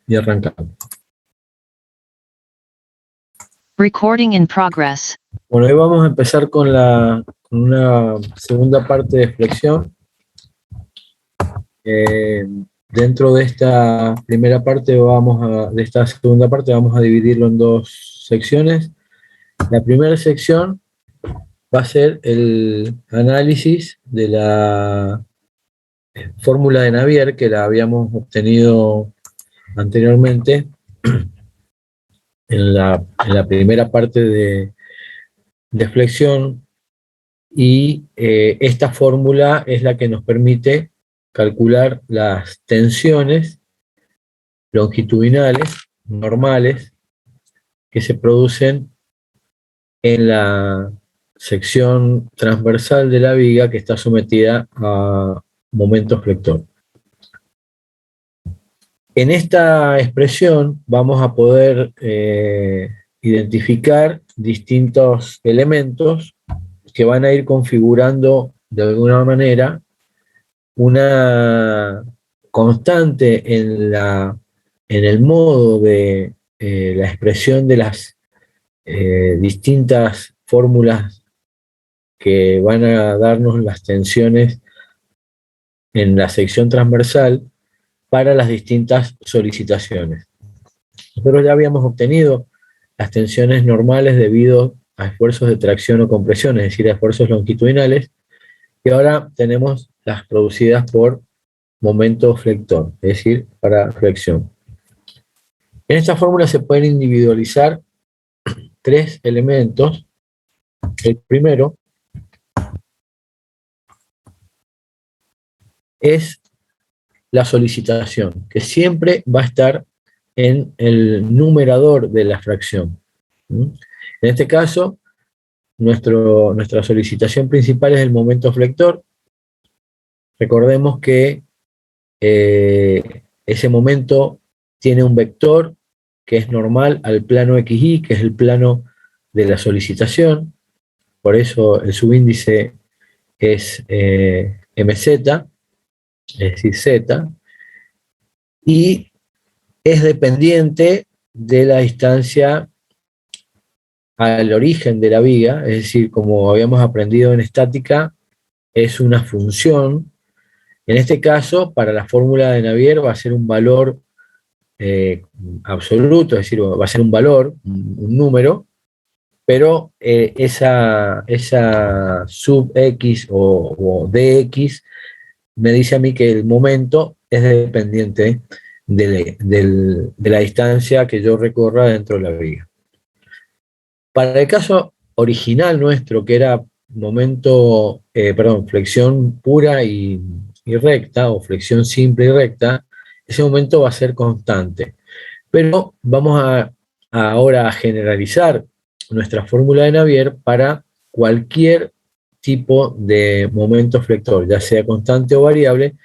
y arrancamos. Recording in progress. Bueno, hoy vamos a empezar con una segunda parte de flexión. Dentro de esta primera parte de esta segunda parte vamos a dividirlo en dos secciones. La primera sección va a ser el análisis de la fórmula de Navier, que la habíamos obtenido anteriormente en la primera parte de flexión, y esta fórmula es la que nos permite calcular las tensiones longitudinales normales que se producen en la sección transversal de la viga que está sometida a momento flector. En esta expresión vamos a poder identificar distintos elementos que van a ir configurando de alguna manera una constante en el modo de la expresión de las distintas fórmulas que van a darnos las tensiones en la sección transversal para las distintas solicitaciones. Nosotros ya habíamos obtenido las tensiones normales debido a esfuerzos de tracción o compresión, es decir, a esfuerzos longitudinales, y ahora tenemos las producidas por momento flector, es decir, para flexión. En esta fórmula se pueden individualizar tres elementos. El primero es la solicitación, que siempre va a estar en el numerador de la fracción. En este caso, nuestra solicitación principal es el momento flector. Recordemos que ese momento tiene un vector que es normal al plano XY, que es el plano de la solicitación. Por eso el subíndice es MZ, es decir, Z, y es dependiente de la distancia al origen de la viga, es decir, como habíamos aprendido en estática, es una función. En este caso, para la fórmula de Navier va a ser un valor absoluto, es decir, va a ser un valor, un número, pero esa sub X o dx me dice a mí que el momento es dependiente de la distancia que yo recorra dentro de la viga. Para el caso original nuestro, que era flexión pura y recta, o flexión simple y recta, ese momento va a ser constante. Pero vamos ahora a generalizar nuestra fórmula de Navier para cualquier tipo de momento flector, ya sea constante o variable,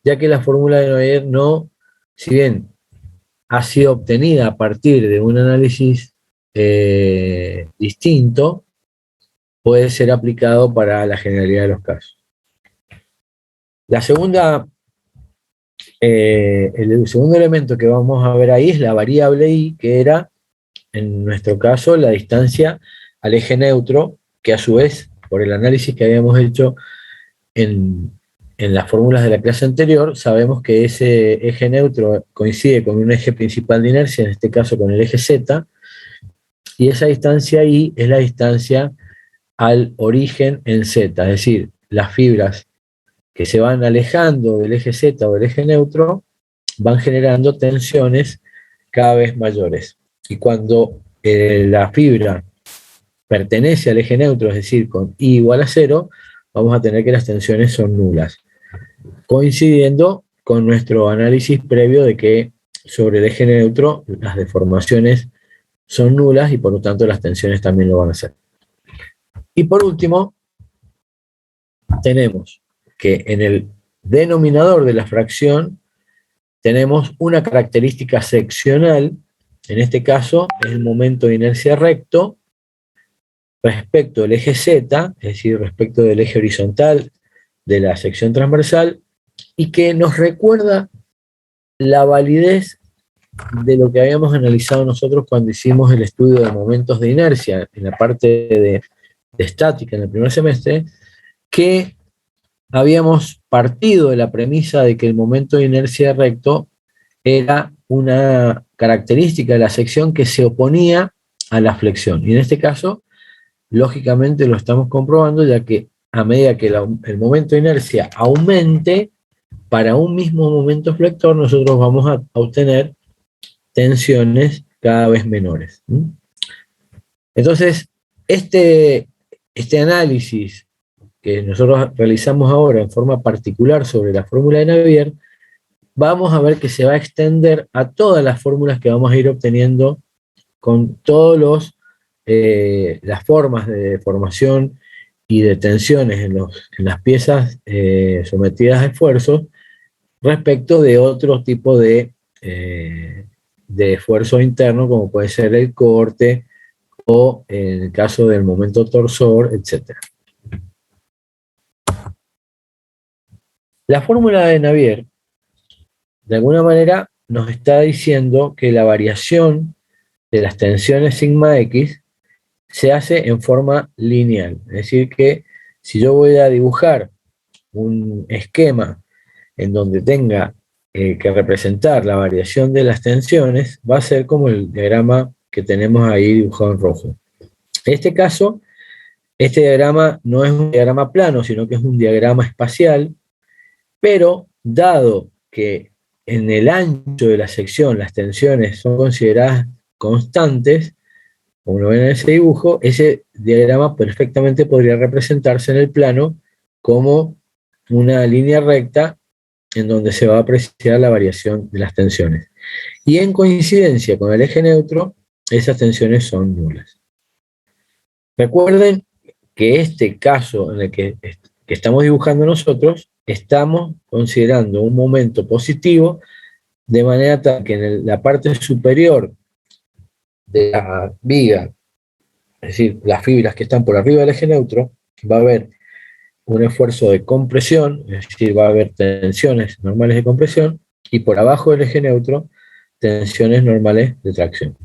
ya que la fórmula de Navier no, si bien ha sido obtenida a partir de un análisis distinto, puede ser aplicado para la generalidad de los casos. El segundo elemento que vamos a ver ahí es la variable I, que era, en nuestro caso, la distancia al eje neutro, que a su vez, por el análisis que habíamos hecho en las fórmulas de la clase anterior, sabemos que ese eje neutro coincide con un eje principal de inercia, en este caso con el eje Z, y esa distancia I es la distancia al origen en Z, es decir, las fibras que se van alejando del eje Z o del eje neutro van generando tensiones cada vez mayores. Y cuando la fibra pertenece al eje neutro, es decir, con I igual a 0, vamos a tener que las tensiones son nulas, coincidiendo con nuestro análisis previo de que sobre el eje neutro las deformaciones son nulas y por lo tanto las tensiones también lo van a ser. Y por último, tenemos que en el denominador de la fracción tenemos una característica seccional, en este caso es el momento de inercia recto respecto del eje Z, es decir, respecto del eje horizontal de la sección transversal, y que nos recuerda la validez de lo que habíamos analizado nosotros cuando hicimos el estudio de momentos de inercia en la parte de estática en el primer semestre, que habíamos partido de la premisa de que el momento de inercia recto era una característica de la sección que se oponía a la flexión. Y en este caso, lógicamente lo estamos comprobando, ya que a medida que el momento de inercia aumente, para un mismo momento flector nosotros vamos a obtener tensiones cada vez menores. Entonces, este análisis que nosotros realizamos ahora en forma particular sobre la fórmula de Navier, vamos a ver que se va a extender a todas las fórmulas que vamos a ir obteniendo con todas las formas de deformación y de tensiones en las piezas sometidas a esfuerzos respecto de otro tipo de esfuerzo interno, como puede ser el corte o en el caso del momento torsor, etc. La fórmula de Navier, de alguna manera, nos está diciendo que la variación de las tensiones sigma X se hace en forma lineal. Es decir, que si yo voy a dibujar un esquema en donde tenga que representar la variación de las tensiones, va a ser como el diagrama que tenemos ahí dibujado en rojo. En este caso, este diagrama no es un diagrama plano, sino que es un diagrama espacial, pero dado que en el ancho de la sección las tensiones son consideradas constantes, como lo ven en ese dibujo, ese diagrama perfectamente podría representarse en el plano como una línea recta en donde se va a apreciar la variación de las tensiones. Y en coincidencia con el eje neutro, esas tensiones son nulas. Recuerden que este caso en el que estamos dibujando nosotros, estamos considerando un momento positivo, de manera tal que en la parte superior de la viga, es decir, las fibras que están por arriba del eje neutro, va a haber un esfuerzo de compresión, es decir, va a haber tensiones normales de compresión, y por abajo del eje neutro, tensiones normales de tracción.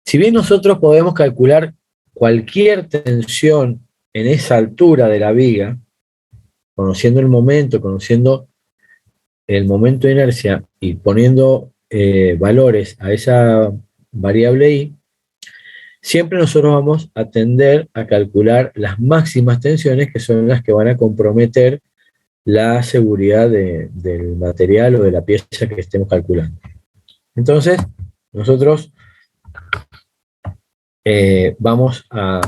Si bien nosotros podemos calcular cualquier tensión en esa altura de la viga, conociendo el momento, conociendo el momento de inercia y poniendo valores a esa variable I, siempre nosotros vamos a tender a calcular las máximas tensiones, que son las que van a comprometer la seguridad del material o de la pieza que estemos calculando. Entonces, nosotros vamos a,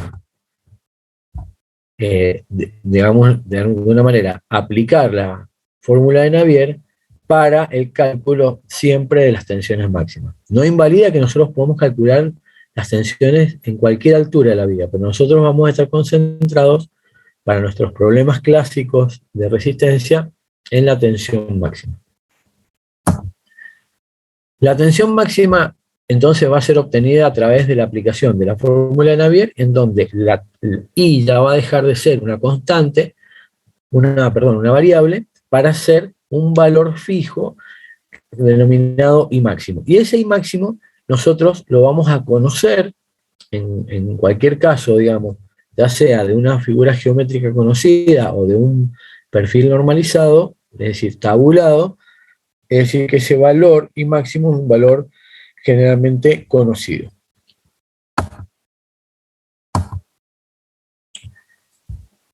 digamos, de alguna manera, aplicar la fórmula de Navier para el cálculo siempre de las tensiones máximas. No invalida que nosotros podamos calcular las tensiones en cualquier altura de la viga, pero nosotros vamos a estar concentrados para nuestros problemas clásicos de resistencia en la tensión máxima. La tensión máxima entonces va a ser obtenida a través de la aplicación de la fórmula de Navier, en donde la I ya va a dejar de ser una constante, una variable, para ser un valor fijo denominado I máximo. Y ese I máximo nosotros lo vamos a conocer en cualquier caso, digamos, ya sea de una figura geométrica conocida o de un perfil normalizado, es decir, tabulado, es decir, que ese valor I máximo es un valor generalmente conocido.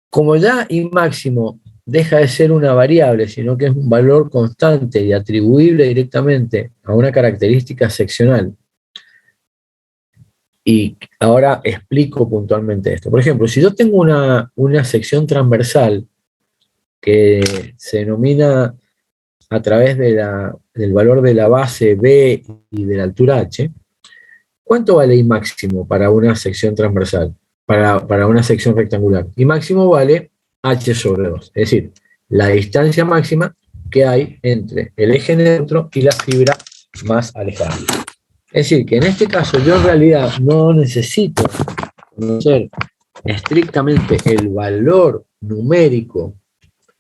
Como ya I máximo deja de ser una variable, sino que es un valor constante y atribuible directamente a una característica seccional, y ahora explico puntualmente esto. Por ejemplo, si yo tengo una sección transversal que se denomina a través del valor de la base B y de la altura H, ¿cuánto vale I máximo para una sección transversal? Para una sección rectangular. I máximo vale H sobre 2, es decir, la distancia máxima que hay entre el eje neutro y la fibra más alejada. Es decir, que en este caso yo en realidad no necesito conocer estrictamente el valor numérico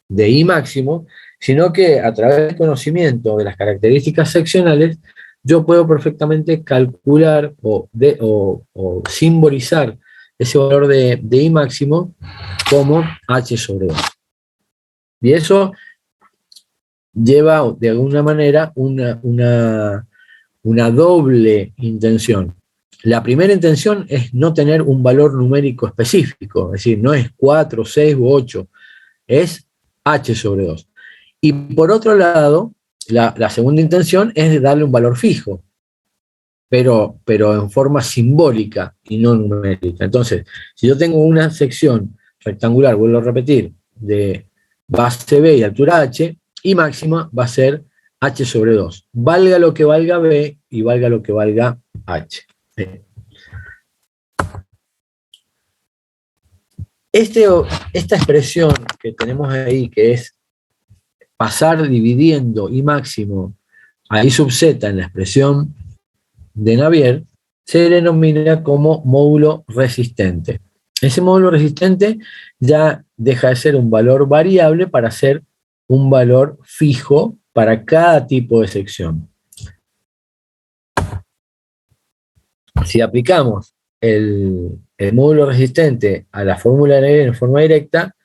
de I máximo, sino que a través del conocimiento de las características seccionales, yo puedo perfectamente calcular o simbolizar ese valor de I máximo como H sobre 2. Y eso lleva de alguna manera una doble intención. La primera intención es no tener un valor numérico específico, es decir, no es 4, 6 u 8, es H sobre 2. Y por otro lado, la segunda intención es darle un valor fijo, pero en forma simbólica y no numérica. Entonces, si yo tengo una sección rectangular, vuelvo a repetir, de base B y altura H, I máxima va a ser H sobre 2. Valga lo que valga B y valga lo que valga H. Esta expresión que tenemos ahí, que es pasar dividiendo I máximo a I sub z en la expresión de Navier, se denomina como módulo resistente. Ese módulo resistente ya deja de ser un valor variable para ser un valor fijo para cada tipo de sección. Si aplicamos el módulo resistente a la fórmula de Navier en forma directa,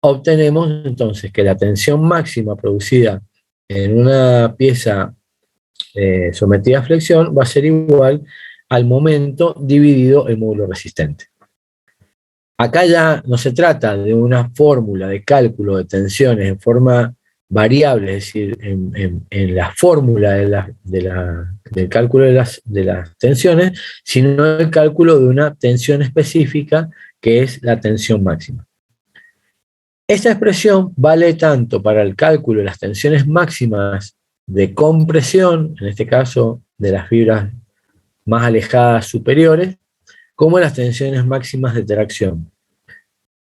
obtenemos entonces que la tensión máxima producida en una pieza sometida a flexión va a ser igual al momento dividido el módulo resistente. Acá ya no se trata de una fórmula de cálculo de tensiones en forma variable, es decir, en la fórmula del cálculo de las tensiones, sino el cálculo de una tensión específica que es la tensión máxima. Esta expresión vale tanto para el cálculo de las tensiones máximas de compresión, en este caso de las fibras más alejadas superiores, como las tensiones máximas de tracción.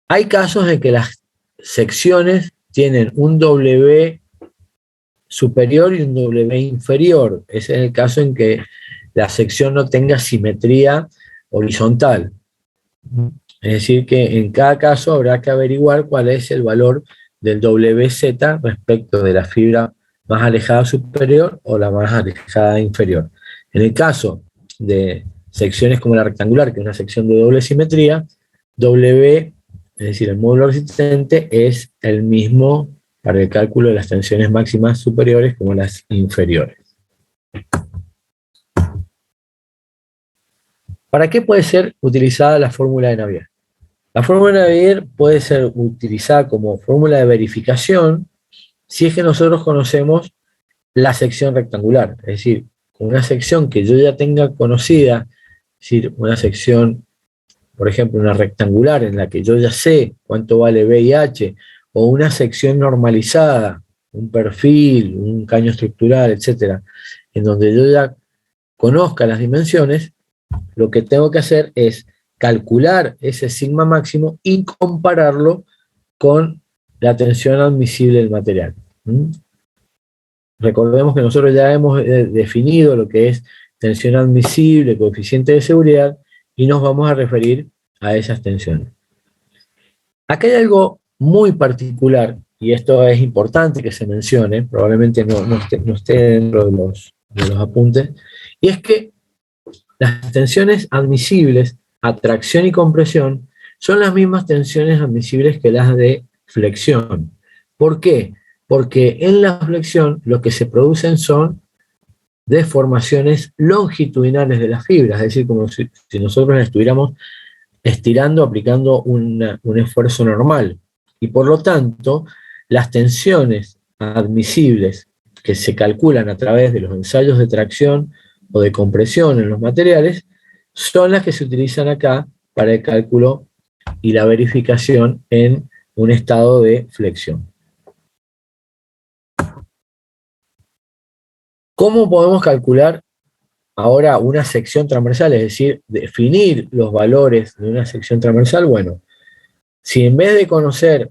Hay casos en que las secciones tienen un W superior y un W inferior. Ese es el caso en que la sección no tenga simetría horizontal. Es decir, que en cada caso habrá que averiguar cuál es el valor del WZ respecto de la fibra más alejada superior o la más alejada inferior. En el caso de secciones como la rectangular, que es una sección de doble simetría, W, es decir, el módulo resistente, es el mismo para el cálculo de las tensiones máximas superiores como las inferiores. ¿Para qué puede ser utilizada la fórmula de Navier? La fórmula de Navier puede ser utilizada como fórmula de verificación si es que nosotros conocemos la sección rectangular, es decir, una sección que yo ya tenga conocida, es decir, una sección, por ejemplo, una rectangular en la que yo ya sé cuánto vale B y H, o una sección normalizada, un perfil, un caño estructural, etcétera, en donde yo ya conozca las dimensiones, lo que tengo que hacer es calcular ese sigma máximo y compararlo con la tensión admisible del material. Recordemos que nosotros ya hemos definido lo que es tensión admisible, coeficiente de seguridad, y nos vamos a referir a esas tensiones. Acá hay algo muy particular, y esto es importante que se mencione, probablemente no esté dentro de los apuntes, y es que las tensiones admisibles a tracción y compresión son las mismas tensiones admisibles que las de flexión. ¿Por qué? Porque en la flexión lo que se producen son deformaciones longitudinales de las fibras, es decir, como si nosotros estuviéramos estirando, aplicando un esfuerzo normal. Y por lo tanto, las tensiones admisibles que se calculan a través de los ensayos de tracción o de compresión en los materiales son las que se utilizan acá para el cálculo y la verificación en un estado de flexión. ¿Cómo podemos calcular ahora una sección transversal? Es decir, definir los valores de una sección transversal. Bueno, si en vez de conocer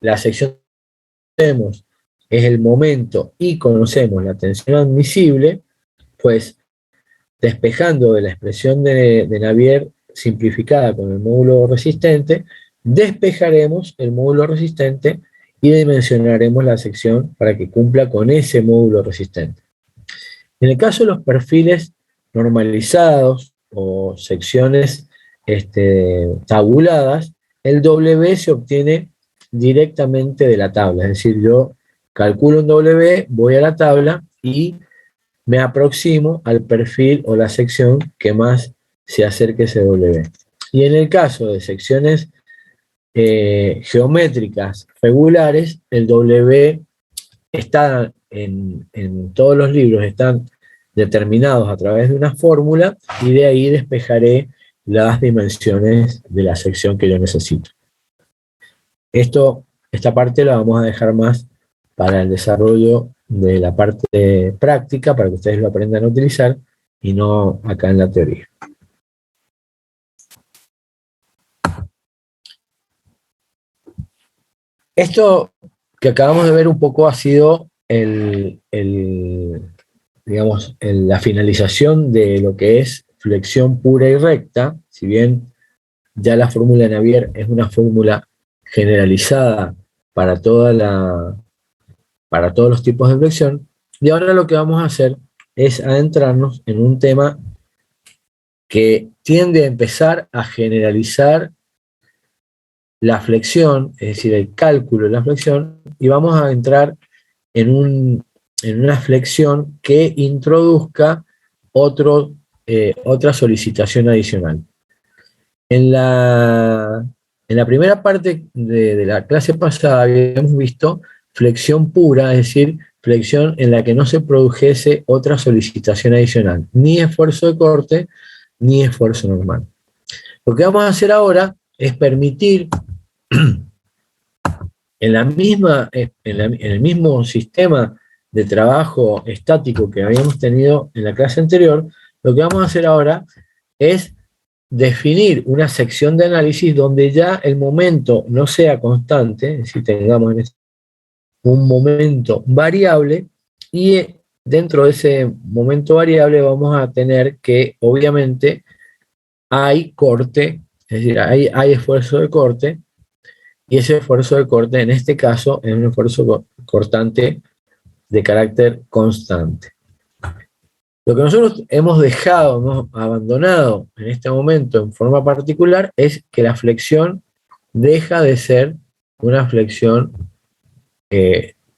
la sección que tenemos es el momento y conocemos la tensión admisible, pues despejando de la expresión de Navier simplificada con el módulo resistente, despejaremos el módulo resistente y dimensionaremos la sección para que cumpla con ese módulo resistente. En el caso de los perfiles normalizados o secciones tabuladas, el W se obtiene directamente de la tabla, es decir, yo calculo un W, voy a la tabla y me aproximo al perfil o la sección que más se acerque a ese W. Y en el caso de secciones geométricas regulares, el W está en todos los libros, están determinados a través de una fórmula y de ahí despejaré las dimensiones de la sección que yo necesito. Esta parte la vamos a dejar más para el desarrollo de la parte práctica, para que ustedes lo aprendan a utilizar y no acá en la teoría. Esto que acabamos de ver un poco ha sido la finalización de lo que es flexión pura y recta, si bien ya la fórmula de Navier es una fórmula generalizada para todos los tipos de flexión, y ahora lo que vamos a hacer es adentrarnos en un tema que tiende a empezar a generalizar la flexión, es decir, el cálculo de la flexión, y vamos a entrar en una flexión que introduzca otra solicitación adicional. En la primera parte de la clase pasada habíamos visto flexión pura, es decir, flexión en la que no se produjese otra solicitación adicional, ni esfuerzo de corte, ni esfuerzo normal. Lo que vamos a hacer ahora es permitir en el mismo sistema de trabajo estático que habíamos tenido en la clase anterior, lo que vamos a hacer ahora es definir una sección de análisis donde ya el momento no sea constante, es decir, tengamos un momento variable, y dentro de ese momento variable vamos a tener que, obviamente, hay corte, es decir, hay esfuerzo de corte, y ese esfuerzo de corte en este caso es un esfuerzo cortante de carácter constante. Lo que nosotros hemos abandonado en este momento en forma particular es que la flexión deja de ser una flexión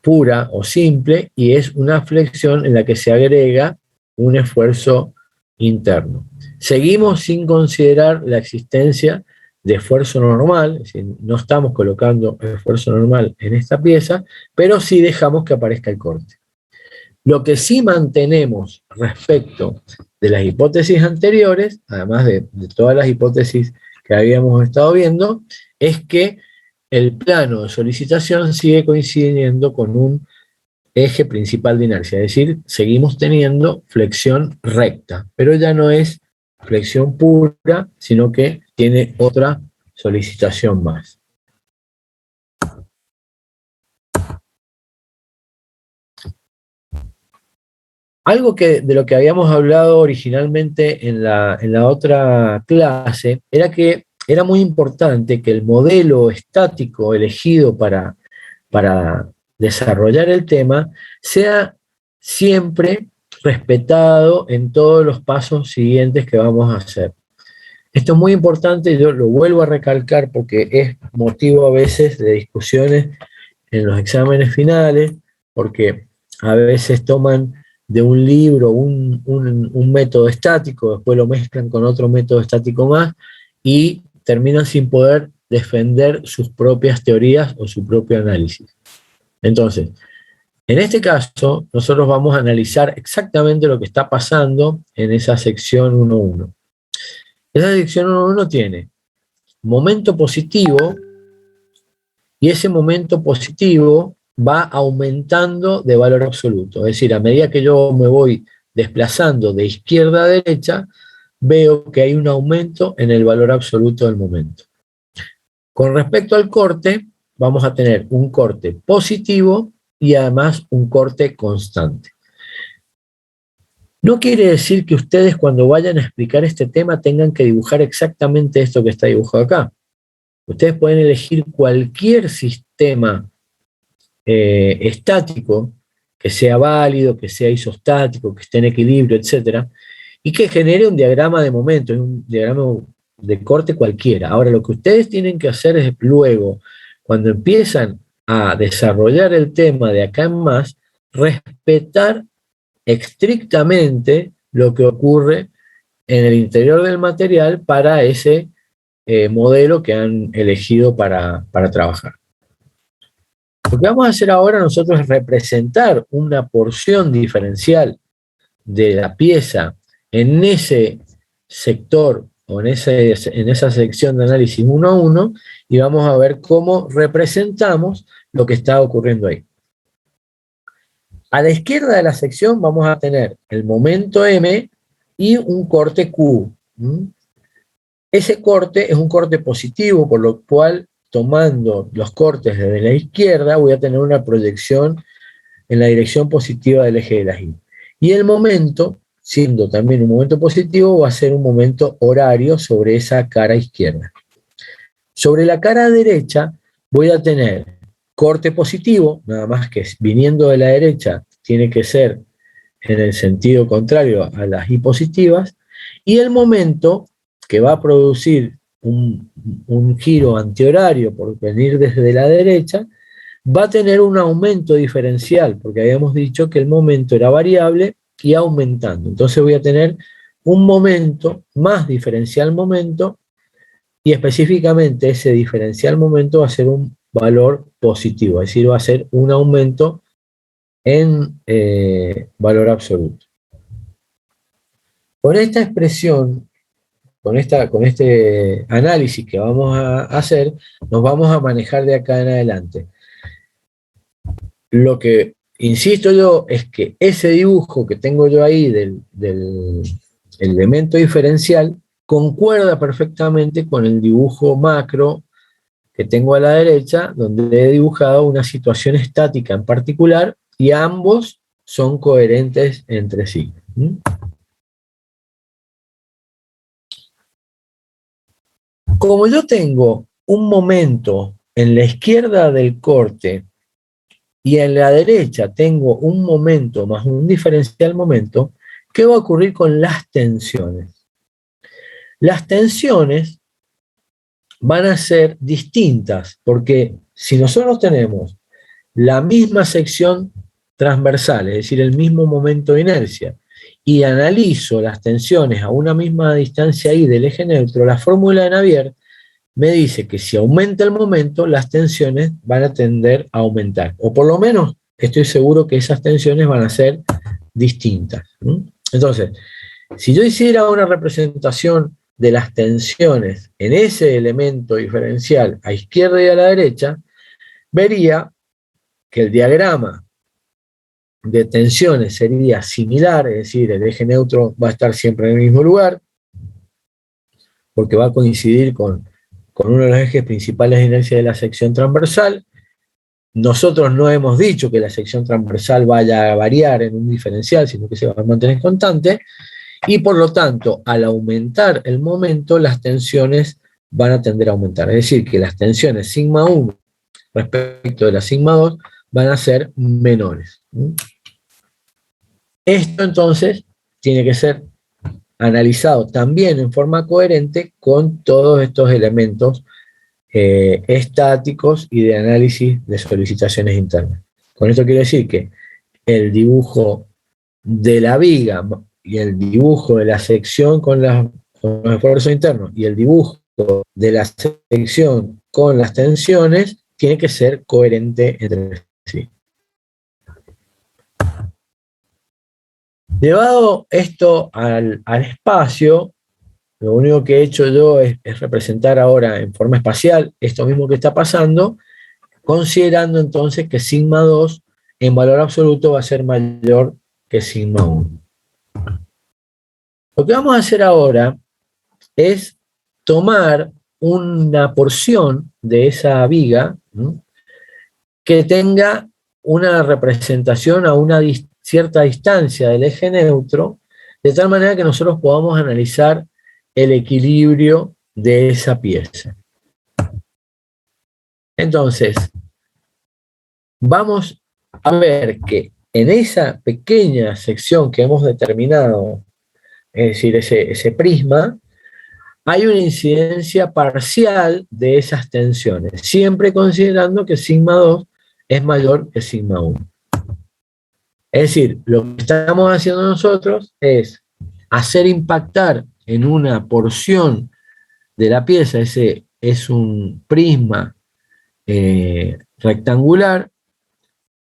pura o simple, y es una flexión en la que se agrega un esfuerzo interno. Seguimos sin considerar la existencia de esfuerzo normal, es decir, no estamos colocando esfuerzo normal en esta pieza, pero sí dejamos que aparezca el corte. Lo que sí mantenemos respecto de las hipótesis anteriores, además de todas las hipótesis que habíamos estado viendo, es que el plano de solicitación sigue coincidiendo con un eje principal de inercia, es decir, seguimos teniendo flexión recta, pero ya no es flexión pura, sino que tiene otra solicitación más. Algo de lo que habíamos hablado originalmente en la otra clase era que era muy importante que el modelo estático elegido para desarrollar el tema sea siempre respetado en todos los pasos siguientes que vamos a hacer. Esto es muy importante, yo lo vuelvo a recalcar porque es motivo a veces de discusiones en los exámenes finales, porque a veces toman de un libro un método estático, después lo mezclan con otro método estático más y terminan sin poder defender sus propias teorías o su propio análisis. Entonces, en este caso, nosotros vamos a analizar exactamente lo que está pasando en esa sección 1.1. Esa sección 1.1 tiene momento positivo, y ese momento positivo va aumentando de valor absoluto. Es decir, a medida que yo me voy desplazando de izquierda a derecha, veo que hay un aumento en el valor absoluto del momento. Con respecto al corte, vamos a tener un corte positivo y además un corte constante. No quiere decir que ustedes, cuando vayan a explicar este tema, tengan que dibujar exactamente esto que está dibujado acá. Ustedes pueden elegir cualquier sistema estático, que sea válido, que sea isostático, que esté en equilibrio, etcétera, y que genere un diagrama de momento, un diagrama de corte cualquiera. Ahora, lo que ustedes tienen que hacer es luego, cuando empiezan a desarrollar el tema de acá en más, respetar estrictamente lo que ocurre en el interior del material para ese modelo que han elegido para trabajar. Lo que vamos a hacer ahora nosotros es representar una porción diferencial de la pieza en ese sector o en esa sección de análisis 1 a 1 y vamos a ver cómo representamos lo que está ocurriendo ahí. A la izquierda de la sección vamos a tener el momento M y un corte Q. Ese corte es un corte positivo, por lo cual, tomando los cortes desde la izquierda, voy a tener una proyección en la dirección positiva del eje de la Y. Y el momento, siendo también un momento positivo, va a ser un momento horario sobre esa cara izquierda. Sobre la cara derecha voy a tener corte positivo, nada más que viniendo de la derecha tiene que ser en el sentido contrario a las Y positivas, y el momento que va a producir un giro antihorario por venir desde la derecha, va a tener un aumento diferencial, porque habíamos dicho que el momento era variable y aumentando. Entonces voy a tener un momento más diferencial momento, y específicamente ese diferencial momento va a ser un valor positivo, es decir, va a ser un aumento en valor absoluto. Con esta expresión, con este análisis que vamos a hacer, nos vamos a manejar de acá en adelante. Lo que insisto yo es que ese dibujo que tengo yo ahí del elemento diferencial concuerda perfectamente con el dibujo macro que tengo a la derecha, donde he dibujado una situación estática en particular y ambos son coherentes entre sí. Como yo tengo un momento en la izquierda del corte y en la derecha tengo un momento más un diferencial momento, ¿qué va a ocurrir con las tensiones? Las tensiones van a ser distintas, porque si nosotros tenemos la misma sección transversal, es decir, el mismo momento de inercia, y analizo las tensiones a una misma distancia I del eje neutro, la fórmula de Navier me dice que si aumenta el momento, las tensiones van a tender a aumentar, o por lo menos estoy seguro que esas tensiones van a ser distintas. Entonces, si yo hiciera una representación de las tensiones en ese elemento diferencial a izquierda y a la derecha, vería que el diagrama de tensiones sería similar, es decir, el eje neutro va a estar siempre en el mismo lugar, porque va a coincidir con uno de los ejes principales de inercia de la sección transversal. Nosotros no hemos dicho que la sección transversal vaya a variar en un diferencial, sino que se va a mantener constante, y por lo tanto, al aumentar el momento, las tensiones van a tender a aumentar. Es decir, que las tensiones sigma 1 respecto de la sigma 2 van a ser menores. Esto entonces tiene que ser analizado también en forma coherente con todos estos elementos estáticos y de análisis de solicitaciones internas. Con esto quiero decir que el dibujo de la viga y el dibujo de la sección con los esfuerzos internos y el dibujo de la sección con las tensiones tiene que ser coherente entre sí. Llevado esto al espacio, lo único que he hecho yo es representar ahora en forma espacial esto mismo que está pasando, considerando entonces que sigma 2 en valor absoluto va a ser mayor que sigma 1. Lo que vamos a hacer ahora es tomar una porción de esa viga, ¿no?, que tenga una representación a una cierta distancia del eje neutro, de tal manera que nosotros podamos analizar el equilibrio de esa pieza. Entonces, vamos a ver que en esa pequeña sección que hemos determinado, es decir, ese prisma, hay una incidencia parcial de esas tensiones, siempre considerando que sigma 2 es mayor que sigma 1. Es decir, lo que estamos haciendo nosotros es hacer impactar en una porción de la pieza, ese es un prisma rectangular,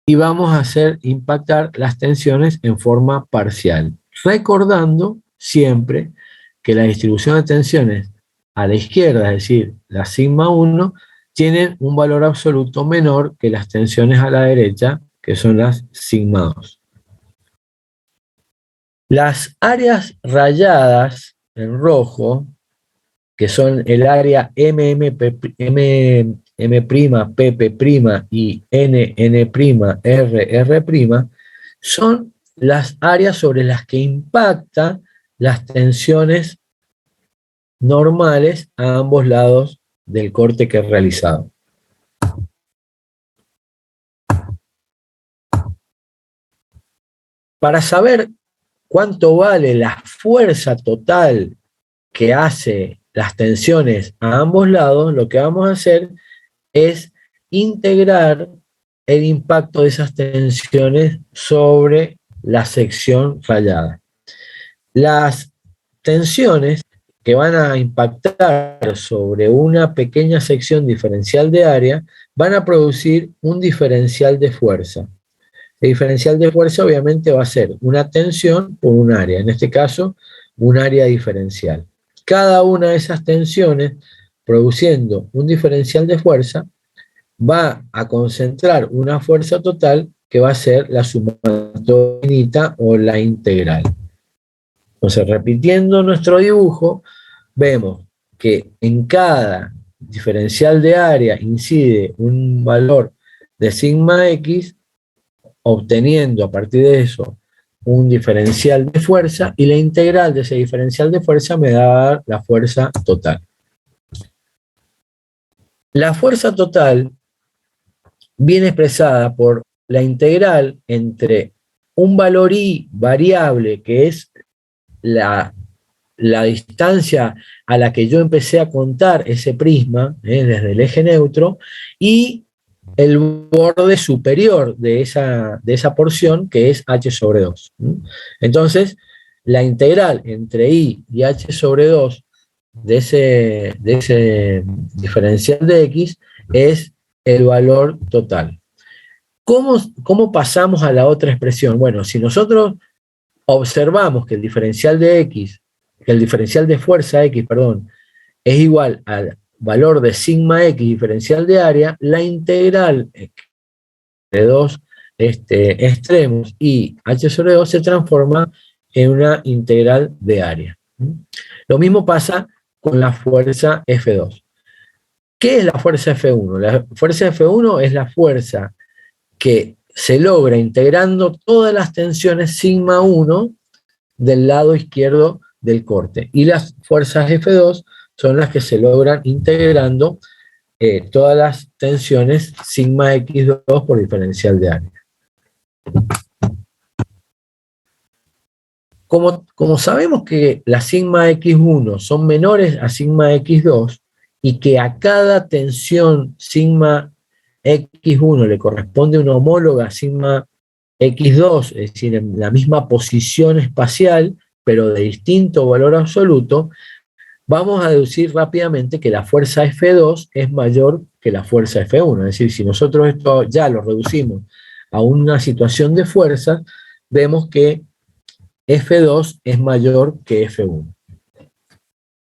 y vamos a hacer impactar las tensiones en forma parcial, recordando siempre que la distribución de tensiones a la izquierda, es decir, la sigma 1, tienen un valor absoluto menor que las tensiones a la derecha, que son las sigma 2. Las áreas rayadas en rojo, que son el área MM', PP' y NN', son las áreas sobre las que impacta las tensiones normales a ambos lados del corte que he realizado. Para saber cuánto vale la fuerza total que hace las tensiones a ambos lados, lo que vamos a hacer es integrar el impacto de esas tensiones sobre la sección rayada. Las tensiones que van a impactar sobre una pequeña sección diferencial de área van a producir un diferencial de fuerza. El diferencial de fuerza obviamente va a ser una tensión por un área, en este caso un área diferencial. Cada una de esas tensiones, produciendo un diferencial de fuerza, va a concentrar una fuerza total que va a ser la sumatoria finita o la integral. Entonces, repitiendo nuestro dibujo, vemos que en cada diferencial de área incide un valor de sigma x, obteniendo a partir de eso un diferencial de fuerza, y la integral de ese diferencial de fuerza me da la fuerza total. La fuerza total viene expresada por la integral entre un valor i variable, que es la distancia a la que yo empecé a contar ese prisma, desde el eje neutro, y el borde superior de esa porción, que es h sobre 2. Entonces, la integral entre i y h sobre 2 de ese diferencial de x es el valor total. ¿Cómo pasamos a la otra expresión? Bueno, si nosotros observamos que el diferencial de fuerza x, es igual al valor de sigma x diferencial de área, la integral de dos extremos y h sobre 2 se transforma en una integral de área. Lo mismo pasa con la fuerza F2. ¿Qué es la fuerza F1? La fuerza F1 es la fuerza que se logra integrando todas las tensiones sigma 1 del lado izquierdo del corte. Y las fuerzas F2 son las que se logran integrando todas las tensiones sigma x2 por diferencial de área. Como sabemos que las sigma x1 son menores a sigma x2 y que a cada tensión sigma x1 le corresponde una homóloga sigma x2, es decir, en la misma posición espacial, pero de distinto valor absoluto, vamos a deducir rápidamente que la fuerza F2 es mayor que la fuerza F1. Es decir, si nosotros esto ya lo reducimos a una situación de fuerza, vemos que F2 es mayor que F1.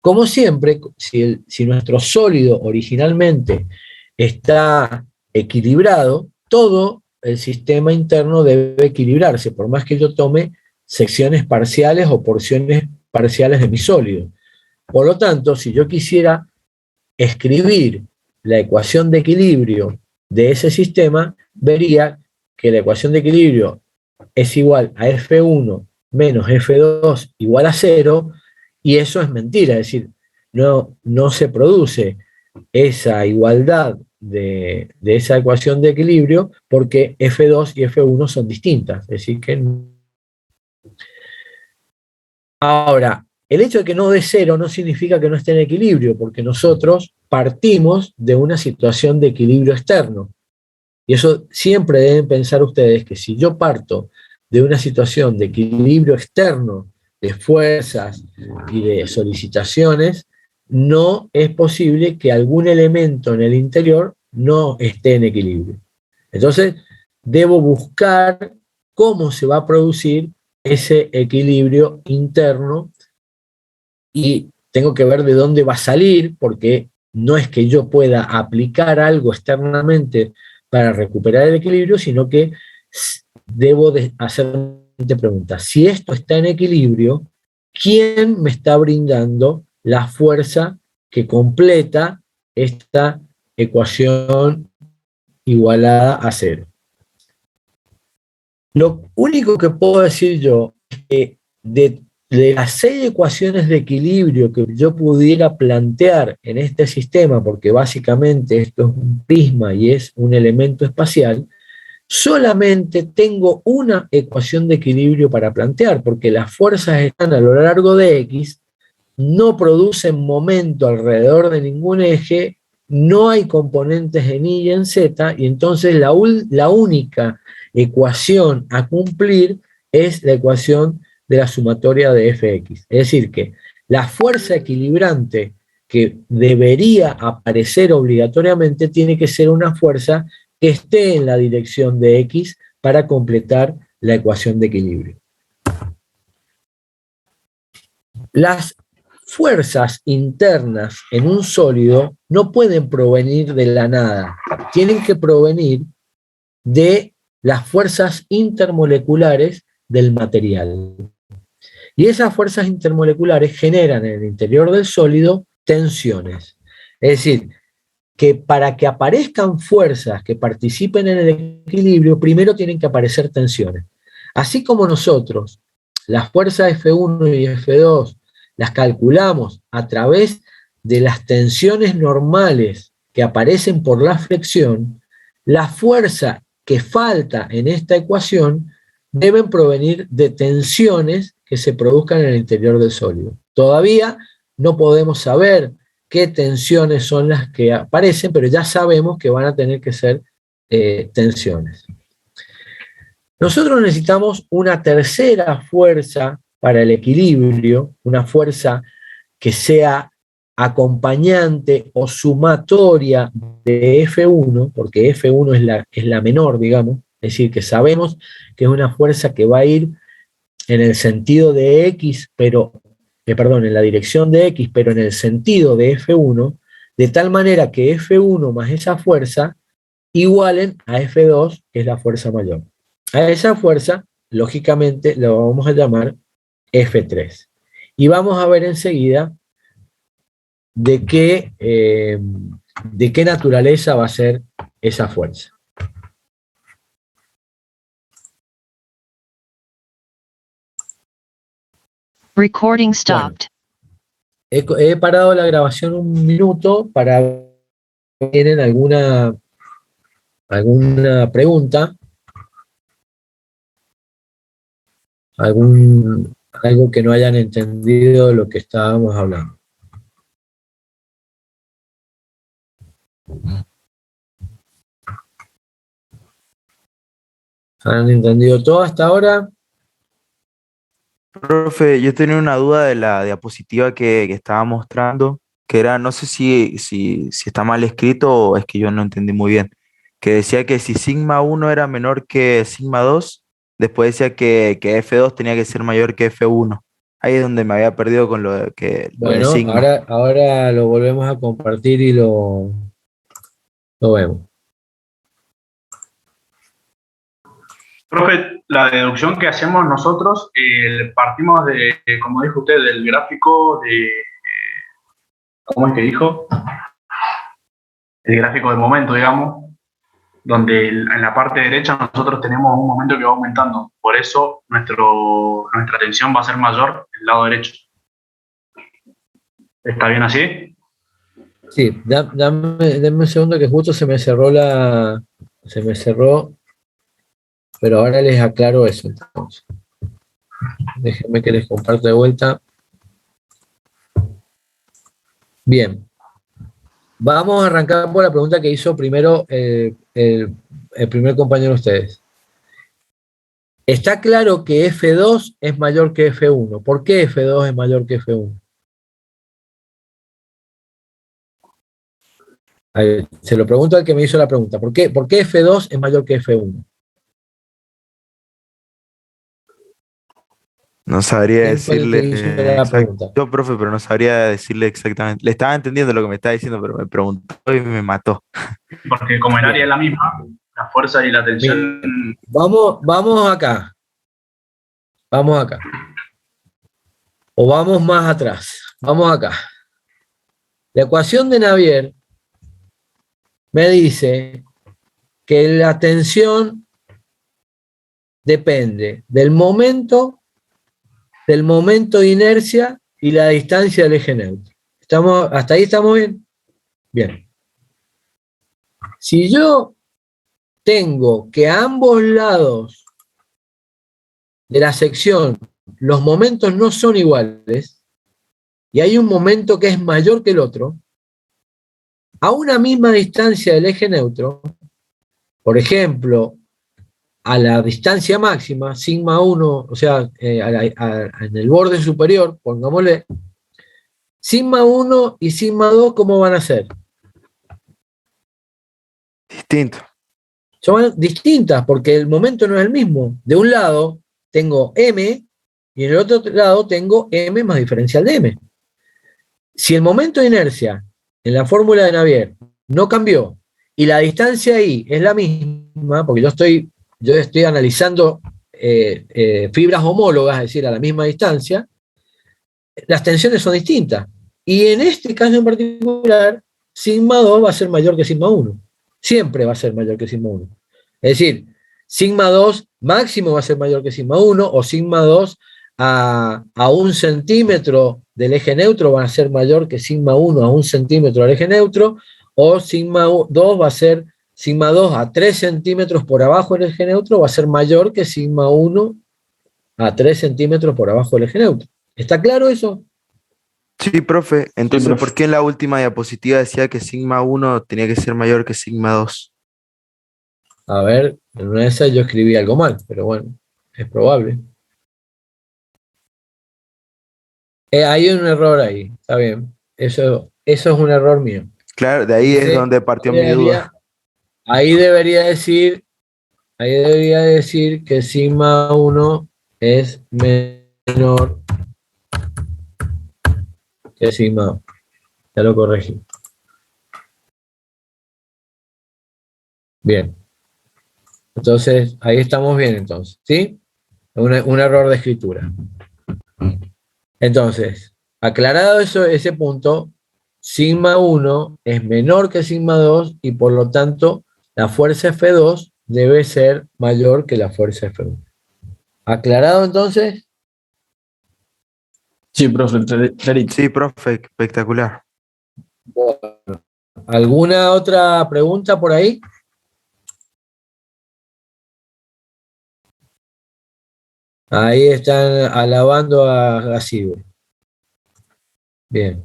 Como siempre, si nuestro sólido originalmente está equilibrado, todo el sistema interno debe equilibrarse, por más que yo tome secciones parciales o porciones parciales de mi sólido. Por lo tanto, si yo quisiera escribir la ecuación de equilibrio de ese sistema, vería que la ecuación de equilibrio es igual a F1 menos F2 igual a 0, y eso es mentira, es decir, no se produce esa igualdad de esa ecuación de equilibrio porque F2 y F1 son distintas. Es decir, que ahora, el hecho de que no dé cero no significa que no esté en equilibrio, porque nosotros partimos de una situación de equilibrio externo. Y eso siempre deben pensar ustedes, que si yo parto de una situación de equilibrio externo, de fuerzas y de solicitaciones, no es posible que algún elemento en el interior no esté en equilibrio. Entonces, debo buscar cómo se va a producir ese equilibrio interno y tengo que ver de dónde va a salir, porque no es que yo pueda aplicar algo externamente para recuperar el equilibrio, sino que debo hacerme preguntas. Si esto está en equilibrio, ¿quién me está brindando la fuerza que completa esta ecuación igualada a cero? Lo único que puedo decir yo es que de las 6 ecuaciones de equilibrio que yo pudiera plantear en este sistema, porque básicamente esto es un prisma y es un elemento espacial, solamente tengo una ecuación de equilibrio para plantear, porque las fuerzas están a lo largo de X, no producen momento alrededor de ningún eje, no hay componentes en Y y en Z, y entonces la única ecuación a cumplir es la ecuación de la sumatoria de Fx. Es decir, que la fuerza equilibrante que debería aparecer obligatoriamente tiene que ser una fuerza que esté en la dirección de X para completar la ecuación de equilibrio. Las fuerzas internas en un sólido no pueden provenir de la nada, tienen que provenir de las fuerzas intermoleculares del material. Y esas fuerzas intermoleculares generan en el interior del sólido tensiones. Es decir, que para que aparezcan fuerzas que participen en el equilibrio, primero tienen que aparecer tensiones. Así como nosotros, las fuerzas F1 y F2 las calculamos a través de las tensiones normales que aparecen por la flexión, la fuerza que falta en esta ecuación deben provenir de tensiones que se produzcan en el interior del sólido. Todavía no podemos saber qué tensiones son las que aparecen, pero ya sabemos que van a tener que ser tensiones. Nosotros necesitamos una tercera fuerza para el equilibrio, una fuerza que sea acompañante o sumatoria de F1, porque F1 es la menor, digamos, es decir, que sabemos que es una fuerza que va a ir en el sentido de X, pero, en la dirección de X, pero en el sentido de F1, de tal manera que F1 más esa fuerza igualen a F2, que es la fuerza mayor. A esa fuerza, lógicamente, la vamos a llamar F3. Y vamos a ver enseguida de qué naturaleza va a ser esa fuerza. Recording stopped. Bueno, he parado la grabación un minuto para ver si tienen alguna pregunta, algo que no hayan entendido de lo que estábamos hablando. ¿Han entendido todo hasta ahora? Profe, yo tenía una duda de la diapositiva que estaba mostrando, que era, no sé si está mal escrito o es que yo no entendí muy bien, que decía que si sigma 1 era menor que sigma 2, después decía que F2 tenía que ser mayor que F1. Ahí es donde me había perdido con lo de Bueno, sigma. ahora lo volvemos a compartir y lo vemos. Profe, la deducción que hacemos nosotros, partimos de, como dijo usted, del gráfico de, ¿cómo es que dijo? El gráfico del momento, digamos, donde en la parte derecha nosotros tenemos un momento que va aumentando. Por eso nuestra tensión va a ser mayor en el lado derecho. ¿Está bien así? Sí, dame un segundo que justo se me cerró, pero ahora les aclaro eso entonces. Déjenme que les comparto de vuelta. Bien. Vamos a arrancar por la pregunta que hizo primero el primer compañero de ustedes. Está claro que F2 es mayor que F1. ¿Por qué F2 es mayor que F1? Se lo pregunto al que me hizo la pregunta. ¿Por qué F2 es mayor que F1? No sabría ¿Quién fue el que decirle hizo la pregunta? exacto, profe, pero no sabría decirle exactamente. Le estaba entendiendo lo que me estaba diciendo, pero me preguntó y me mató. Porque como el área es la misma, la fuerza y la tensión. Bien. Vamos acá. Vamos acá. O vamos más atrás. Vamos acá. La ecuación de Navier me dice que la tensión depende del momento de inercia y la distancia del eje neutro. ¿Hasta ahí estamos bien? Bien. Si yo tengo que a ambos lados de la sección los momentos no son iguales y hay un momento que es mayor que el otro, a una misma distancia del eje neutro, por ejemplo, a la distancia máxima, sigma 1, o sea, en el borde superior, pongámosle, sigma 1 y sigma 2, ¿cómo van a ser? Distinto. Son distintas porque el momento no es el mismo. De un lado tengo m y en el otro lado tengo m más diferencial de m. Si el momento de inercia en la fórmula de Navier no cambió y la distancia ahí es la misma, porque yo estoy analizando fibras homólogas, es decir, a la misma distancia, las tensiones son distintas. Y en este caso en particular, sigma 2 va a ser mayor que sigma 1. Siempre va a ser mayor que sigma 1. Es decir, sigma 2 máximo va a ser mayor que sigma 1 o sigma 2 a 1 centímetro del eje neutro va a ser mayor que sigma 1 a 1 centímetro del eje neutro, o sigma 2 va a ser sigma 2 a 3 centímetros por abajo del eje neutro va a ser mayor que sigma 1 a 3 centímetros por abajo del eje neutro. ¿Está claro eso? Sí, profe. Entonces, Sí, profe. ¿por qué en la última diapositiva decía que sigma 1 tenía que ser mayor que sigma 2? A ver, en una de esas yo escribí algo mal, pero bueno, es probable. Hay un error ahí, está bien. Eso es un error mío. Claro, de ahí es donde partió mi duda. Ahí debería decir que sigma 1 es menor que sigma 2. Ya lo corregí. Bien. Entonces, ahí estamos bien entonces, ¿sí? Un error de escritura. Entonces, aclarado ese punto, sigma 1 es menor que sigma 2 y por lo tanto la fuerza F2 debe ser mayor que la fuerza F1. ¿Aclarado entonces? Sí, profe, clarito. Sí, profe, espectacular. Bueno, ¿alguna otra pregunta por ahí? Ahí están alabando a Cibe. Bien.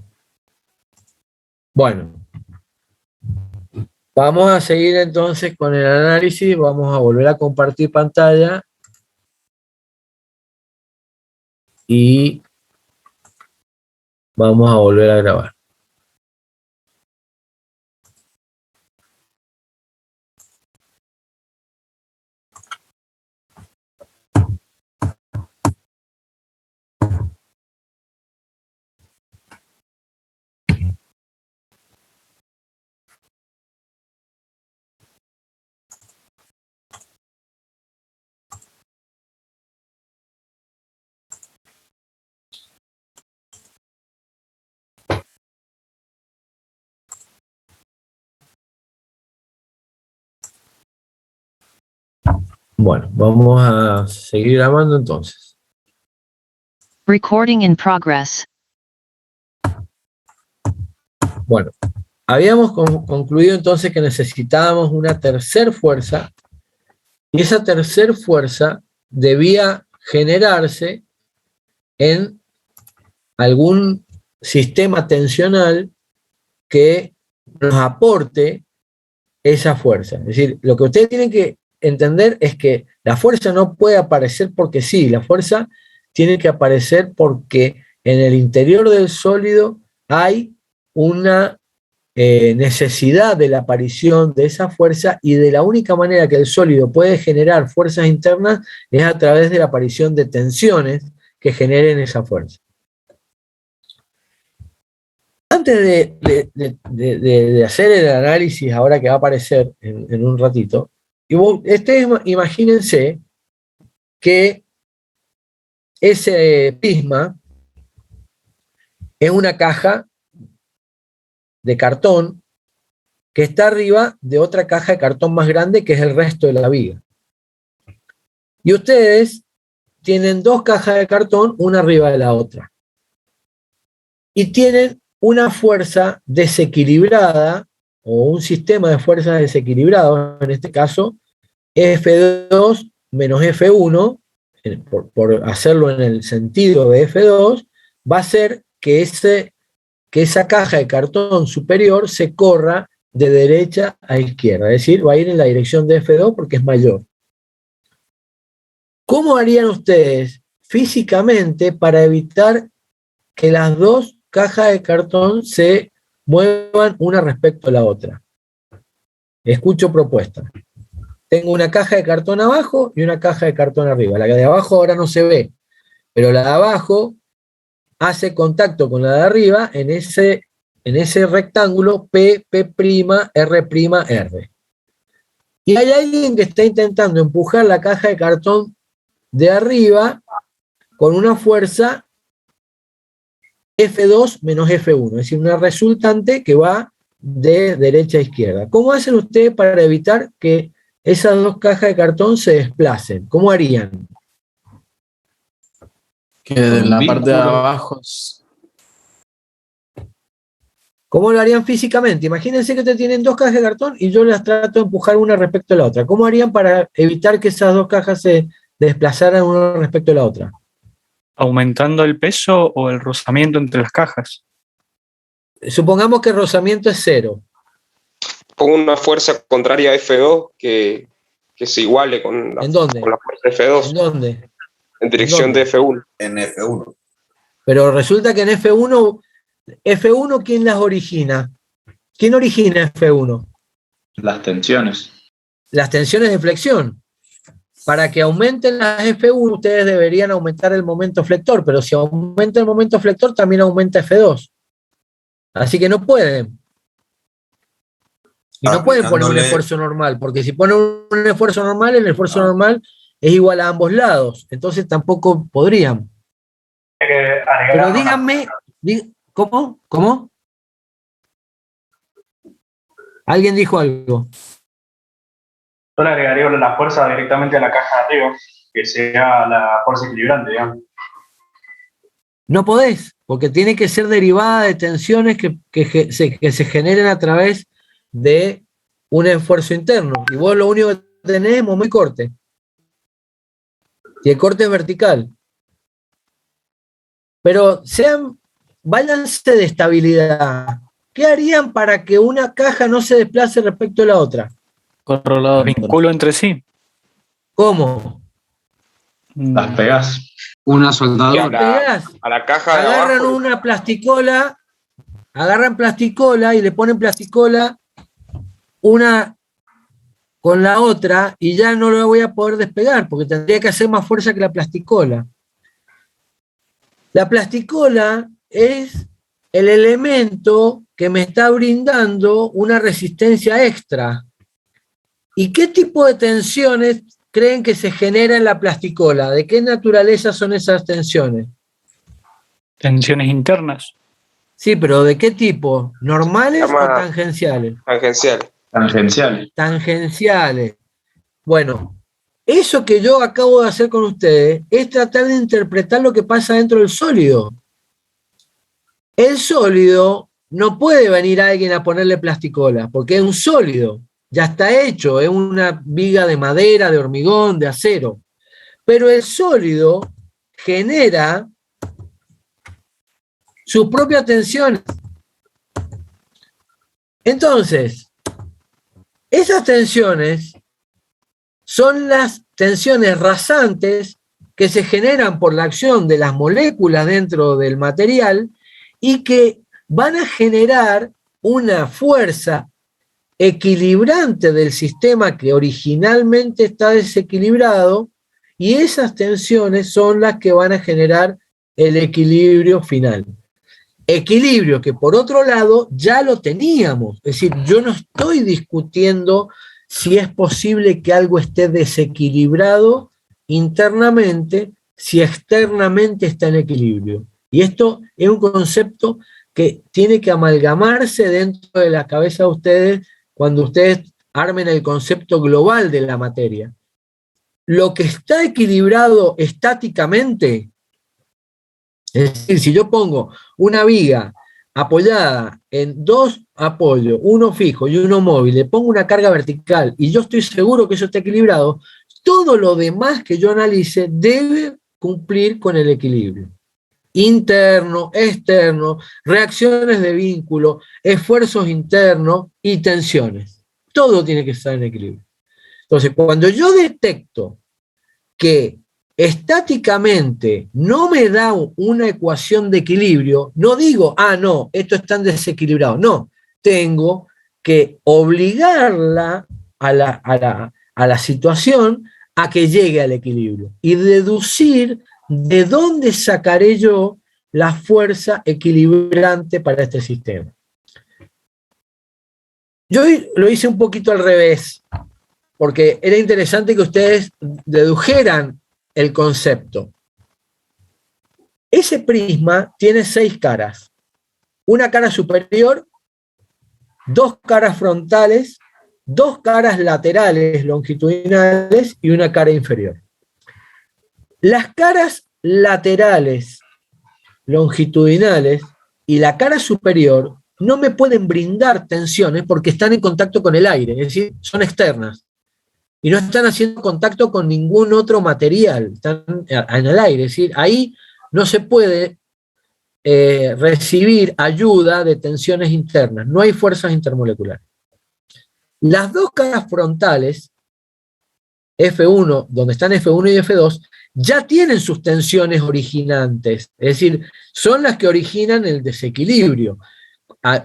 Bueno, vamos a seguir entonces con el análisis. Vamos a volver a compartir pantalla. Y vamos a volver a grabar. Bueno, vamos a seguir grabando entonces. Recording in progress. Bueno, habíamos concluido entonces que necesitábamos una tercer fuerza, y esa tercer fuerza debía generarse en algún sistema tensional que nos aporte esa fuerza. Es decir, lo que ustedes tienen que entender es que la fuerza no puede aparecer porque sí, la fuerza tiene que aparecer porque en el interior del sólido hay una necesidad de la aparición de esa fuerza, y de la única manera que el sólido puede generar fuerzas internas es a través de la aparición de tensiones que generen esa fuerza. Antes de hacer el análisis ahora que va a aparecer en un ratito, ustedes imagínense que ese prisma es una caja de cartón que está arriba de otra caja de cartón más grande que es el resto de la viga. Y ustedes tienen dos cajas de cartón, una arriba de la otra. Y tienen una fuerza desequilibrada, o un sistema de fuerzas desequilibrados, en este caso, F2 menos F1, por hacerlo en el sentido de F2, va a hacer que esa caja de cartón superior se corra de derecha a izquierda, es decir, va a ir en la dirección de F2 porque es mayor. ¿Cómo harían ustedes físicamente para evitar que las dos cajas de cartón se muevan una respecto a la otra? Escucho propuestas. Tengo una caja de cartón abajo y una caja de cartón arriba. La de abajo ahora no se ve, pero la de abajo hace contacto con la de arriba en ese rectángulo P, P', R', R. Y hay alguien que está intentando empujar la caja de cartón de arriba con una fuerza F2 menos F1, es decir, una resultante que va de derecha a izquierda. ¿Cómo hacen ustedes para evitar que esas dos cajas de cartón se desplacen? ¿Cómo harían? Que en la parte de abajo. ¿Cómo lo harían físicamente? Imagínense que te tienen dos cajas de cartón y yo las trato de empujar una respecto a la otra. ¿Cómo harían para evitar que esas dos cajas se desplazaran una respecto a la otra? ¿Aumentando el peso o el rozamiento entre las cajas? Supongamos que el rozamiento es 0. Pongo una fuerza contraria a F2 que se iguale con la, ¿En dónde? con la fuerza F2. ¿En dónde? En dirección ¿En dónde? de F1. En F1. Pero resulta que en F1, ¿quién las origina? ¿Quién origina F1? Las tensiones. Las tensiones de flexión. Para que aumenten las F1, ustedes deberían aumentar el momento flector, pero si aumenta el momento flector, también aumenta F2. Así que no pueden. Y no pueden poner un esfuerzo normal, porque si ponen un esfuerzo normal, el esfuerzo normal es igual a ambos lados. Entonces tampoco podrían. Pero díganme, ¿cómo? ¿Cómo? ¿Alguien dijo algo? Yo le agregaría la fuerza directamente a la caja de arriba, que sea la fuerza equilibrante, digamos. No podés, porque tiene que ser derivada de tensiones que se generen a través de un esfuerzo interno. Y vos lo único que tenés es momento y corte. Y el corte es vertical. Pero váyanse de estabilidad. ¿Qué harían para que una caja no se desplace respecto a la otra? Los vinculo entre sí. ¿Cómo? Las pegás. Una soldadura. A la caja de agarran abajo. una plasticola, agarran plasticola y le ponen plasticola una con la otra y ya no lo voy a poder despegar porque tendría que hacer más fuerza que la plasticola. La plasticola es el elemento que me está brindando una resistencia extra. ¿Y qué tipo de tensiones creen que se genera en la plasticola? ¿De qué naturaleza son esas tensiones? Tensiones internas. Sí, pero ¿de qué tipo? ¿Normales o tangenciales? Tangenciales. Tangenciales. Bueno, eso que yo acabo de hacer con ustedes es tratar de interpretar lo que pasa dentro del sólido. El sólido no puede venir alguien a ponerle plasticola, porque es un sólido, ya está hecho, es una viga de madera, de hormigón, de acero. Pero el sólido genera sus propias tensiones. Entonces, esas tensiones son las tensiones rasantes que se generan por la acción de las moléculas dentro del material y que van a generar una fuerza equilibrante del sistema que originalmente está desequilibrado, y esas tensiones son las que van a generar el equilibrio final. Equilibrio que por otro lado ya lo teníamos, es decir, yo no estoy discutiendo si es posible que algo esté desequilibrado internamente, si externamente está en equilibrio. Y esto es un concepto que tiene que amalgamarse dentro de la cabeza de ustedes cuando ustedes armen el concepto global de la materia. Lo que está equilibrado estáticamente, es decir, si yo pongo una viga apoyada en dos apoyos, uno fijo y uno móvil, le pongo una carga vertical y yo estoy seguro que eso está equilibrado, todo lo demás que yo analice debe cumplir con el equilibrio. Interno, externo, reacciones de vínculo, esfuerzos internos y tensiones. Todo tiene que estar en equilibrio. Entonces, cuando yo detecto que estáticamente no me da una ecuación de equilibrio, no digo, no, esto está desequilibrado. No, tengo que obligarla a la situación a que llegue al equilibrio y deducir de dónde sacaré yo la fuerza equilibrante para este sistema. Yo lo hice un poquito al revés, porque era interesante que ustedes dedujeran el concepto. Ese prisma tiene 6 caras. Una cara superior, 2 caras frontales, 2 caras laterales longitudinales y una cara inferior. Las caras laterales longitudinales y la cara superior no me pueden brindar tensiones porque están en contacto con el aire, es decir, son externas. Y no están haciendo contacto con ningún otro material, están en el aire, es decir, ahí no se puede recibir ayuda de tensiones internas, no hay fuerzas intermoleculares. Las 2 caras frontales, F1, donde están F1 y F2, ya tienen sus tensiones originantes, es decir, son las que originan el desequilibrio.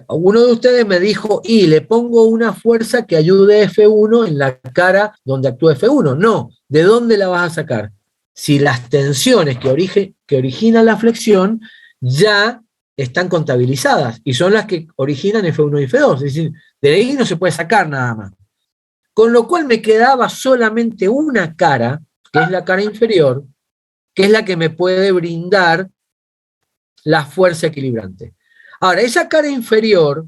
Uno de ustedes me dijo, le pongo una fuerza que ayude a F1 en la cara donde actúa F1. No, ¿de dónde la vas a sacar? Si las tensiones que originan la flexión ya están contabilizadas y son las que originan F1 y F2, es decir, de ahí no se puede sacar nada más. Con lo cual me quedaba solamente una cara, que es la cara inferior, que es la que me puede brindar la fuerza equilibrante. Ahora, esa cara inferior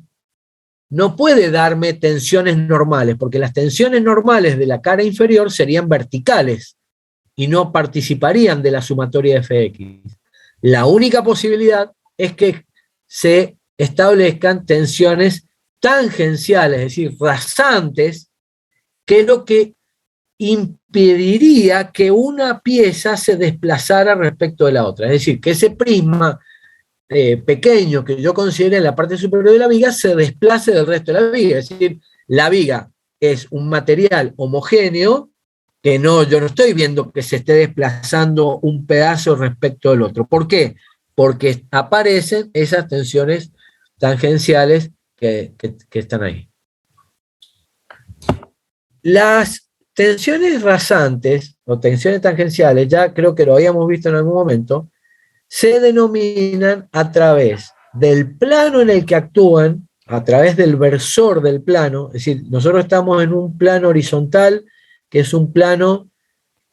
no puede darme tensiones normales, porque las tensiones normales de la cara inferior serían verticales y no participarían de la sumatoria de Fx. La única posibilidad es que se establezcan tensiones tangenciales, es decir, rasantes, que es lo que impediría que una pieza se desplazara respecto de la otra. Es decir, que ese prisma pequeño que yo considero en la parte superior de la viga se desplace del resto de la viga. Es decir, la viga es un material homogéneo que yo no estoy viendo que se esté desplazando un pedazo respecto del otro. ¿Por qué? Porque aparecen esas tensiones tangenciales que están ahí. Las tensiones rasantes o tensiones tangenciales, ya creo que lo habíamos visto en algún momento, se denominan a través del plano en el que actúan, a través del versor del plano, es decir, nosotros estamos en un plano horizontal, que es un plano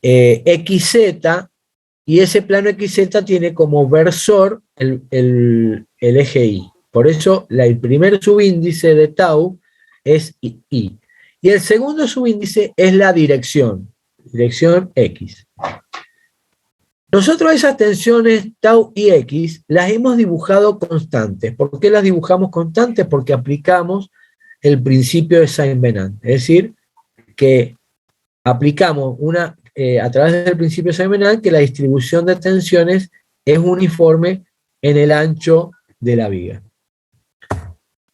XZ, y ese plano XZ tiene como versor el eje Y. Por eso el primer subíndice de tau es I. Y el segundo subíndice es la dirección X. Nosotros esas tensiones tau y x las hemos dibujado constantes. ¿Por qué las dibujamos constantes? Porque aplicamos el principio de Saint-Venant. Es decir, que aplicamos a través del principio de Saint-Venant que la distribución de tensiones es uniforme en el ancho de la viga.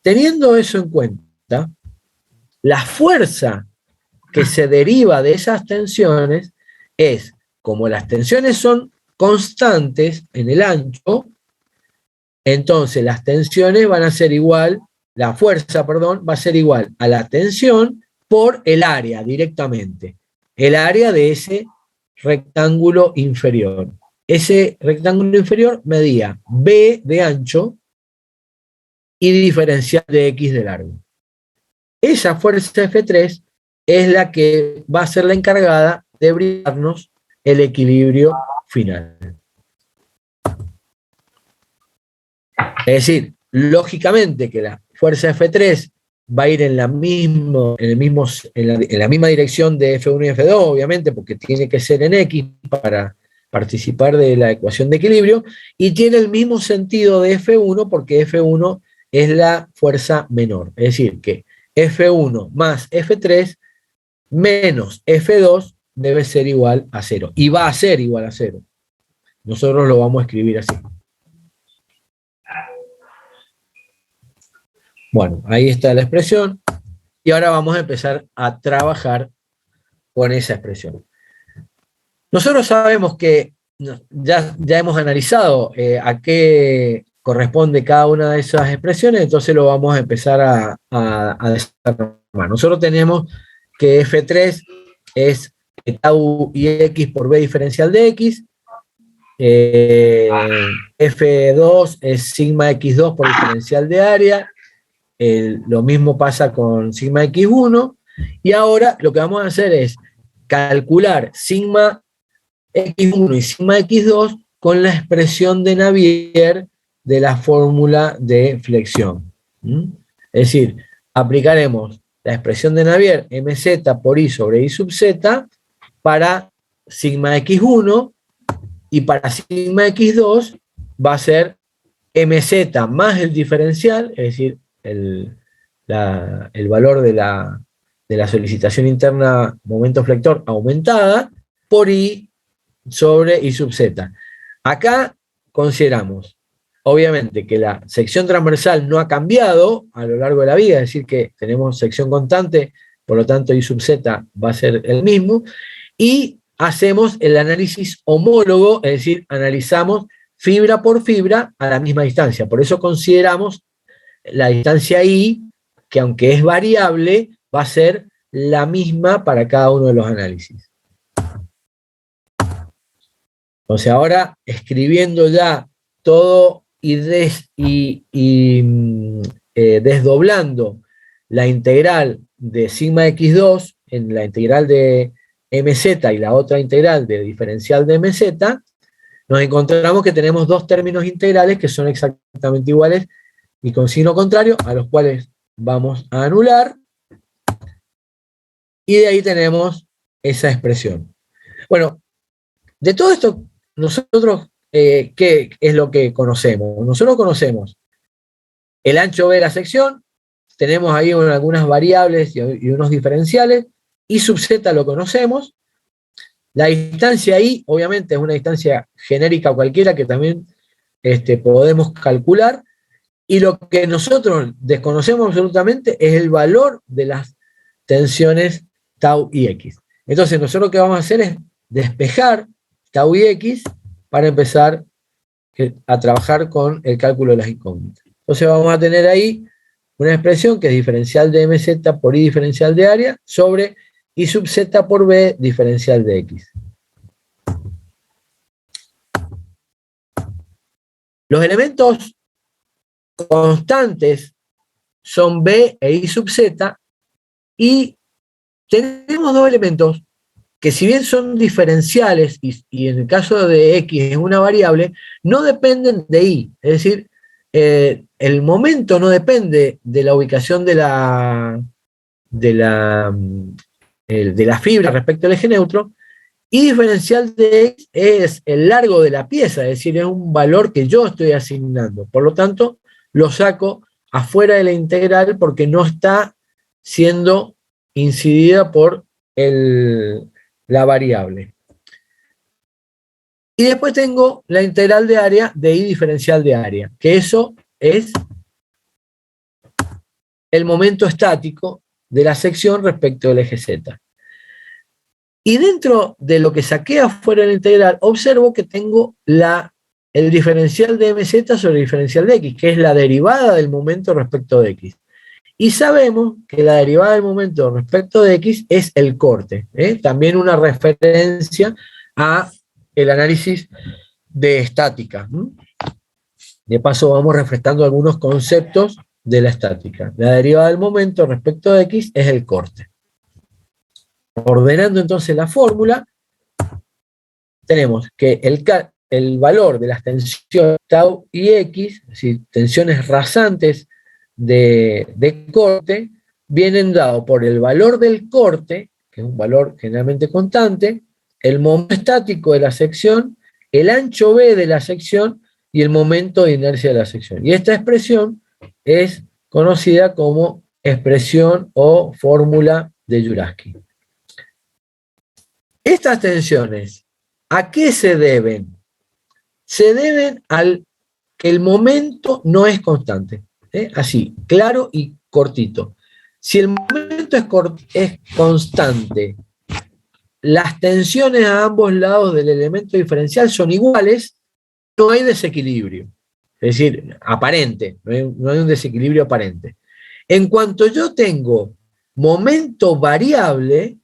Teniendo eso en cuenta, la fuerza que se deriva de esas tensiones es, como las tensiones son constantes en el ancho, entonces las tensiones van a ser igual, la fuerza, perdón, va a ser igual a la tensión por el área directamente, el área de ese rectángulo inferior. Ese rectángulo inferior medía B de ancho y diferencial de X de largo. Esa fuerza F3 es la que va a ser la encargada de brindarnos el equilibrio final. Es decir, lógicamente que la fuerza F3 va a ir en la misma dirección de F1 y F2, obviamente, porque tiene que ser en X para participar de la ecuación de equilibrio, y tiene el mismo sentido de F1 porque F1 es la fuerza menor. Es decir, que F1 más F3 menos F2 debe ser igual a 0. Y va a ser igual a 0. Nosotros lo vamos a escribir así. Bueno, ahí está la expresión. Y ahora vamos a empezar a trabajar con esa expresión. Nosotros sabemos que ya hemos analizado a qué corresponde cada una de esas expresiones, entonces lo vamos a empezar a desarmar. Nosotros tenemos que F3 es tau y X por B diferencial de X, F2 es sigma X2 por diferencial de área, lo mismo pasa con sigma X1, y ahora lo que vamos a hacer es calcular sigma X1 y sigma X2 con la expresión de Navier de la fórmula de flexión. Es decir, aplicaremos la expresión de Navier, mz por i sobre i sub z, para sigma X1, y para sigma X2 va a ser mz más el diferencial, es decir, el valor de la solicitación interna momento flector aumentada, por i sobre i sub z. Acá consideramos, obviamente, que la sección transversal no ha cambiado a lo largo de la vida, es decir, que tenemos sección constante, por lo tanto i sub z va a ser el mismo, y hacemos el análisis homólogo, es decir, analizamos fibra por fibra a la misma distancia. Por eso consideramos la distancia i, que aunque es variable, va a ser la misma para cada uno de los análisis. Entonces ahora, escribiendo ya todo y desdoblando la integral de sigma x2 en la integral de mz y la otra integral de diferencial de mz, nos encontramos que tenemos dos términos integrales que son exactamente iguales y con signo contrario, a los cuales vamos a anular, y de ahí tenemos esa expresión. Bueno, de todo esto, nosotros, ¿qué es lo que conocemos? Nosotros conocemos el ancho B de la sección, tenemos ahí algunas variables y unos diferenciales, i sub z lo conocemos, la distancia i, obviamente, es una distancia genérica cualquiera que también podemos calcular, y lo que nosotros desconocemos absolutamente es el valor de las tensiones tau y x. Entonces, nosotros lo que vamos a hacer es despejar tau y x para empezar a trabajar con el cálculo de las incógnitas. Entonces vamos a tener ahí una expresión que es diferencial de mz por i diferencial de área sobre i sub z por b diferencial de x. Los elementos constantes son b e i sub z, y tenemos dos elementos que, si bien son diferenciales y en el caso de x es una variable, no dependen de i. Es decir, el momento no depende de la ubicación de la fibra respecto al eje neutro, Y diferencial de X es el largo de la pieza, es decir, es un valor que yo estoy asignando. Por lo tanto, lo saco afuera de la integral porque no está siendo incidida por la variable. Y después tengo la integral de área de I diferencial de área, que eso es el momento estático de la sección respecto del eje Z. Y dentro de lo que saqué afuera de la integral, observo que tengo el diferencial de MZ sobre el diferencial de X, que es la derivada del momento respecto de X. Y sabemos que la derivada del momento respecto de X es el corte. También una referencia a el análisis de estática. De paso vamos refrescando algunos conceptos de la estática. La derivada del momento respecto de X es el corte. Ordenando entonces la fórmula, tenemos que el valor de las tensiones tau y X, es decir, tensiones rasantes de corte, vienen dados por el valor del corte, que es un valor generalmente constante, el momento estático de la sección, el ancho B de la sección y el momento de inercia de la sección. Y esta expresión es conocida como expresión o fórmula de Jurafsky. Estas tensiones, ¿a qué se deben? Se deben al que el momento no es constante. Así, claro y cortito. Si el momento es constante, las tensiones a ambos lados del elemento diferencial son iguales, no hay desequilibrio. Es decir, aparente, no hay un desequilibrio aparente. En cuanto yo tengo momento variable,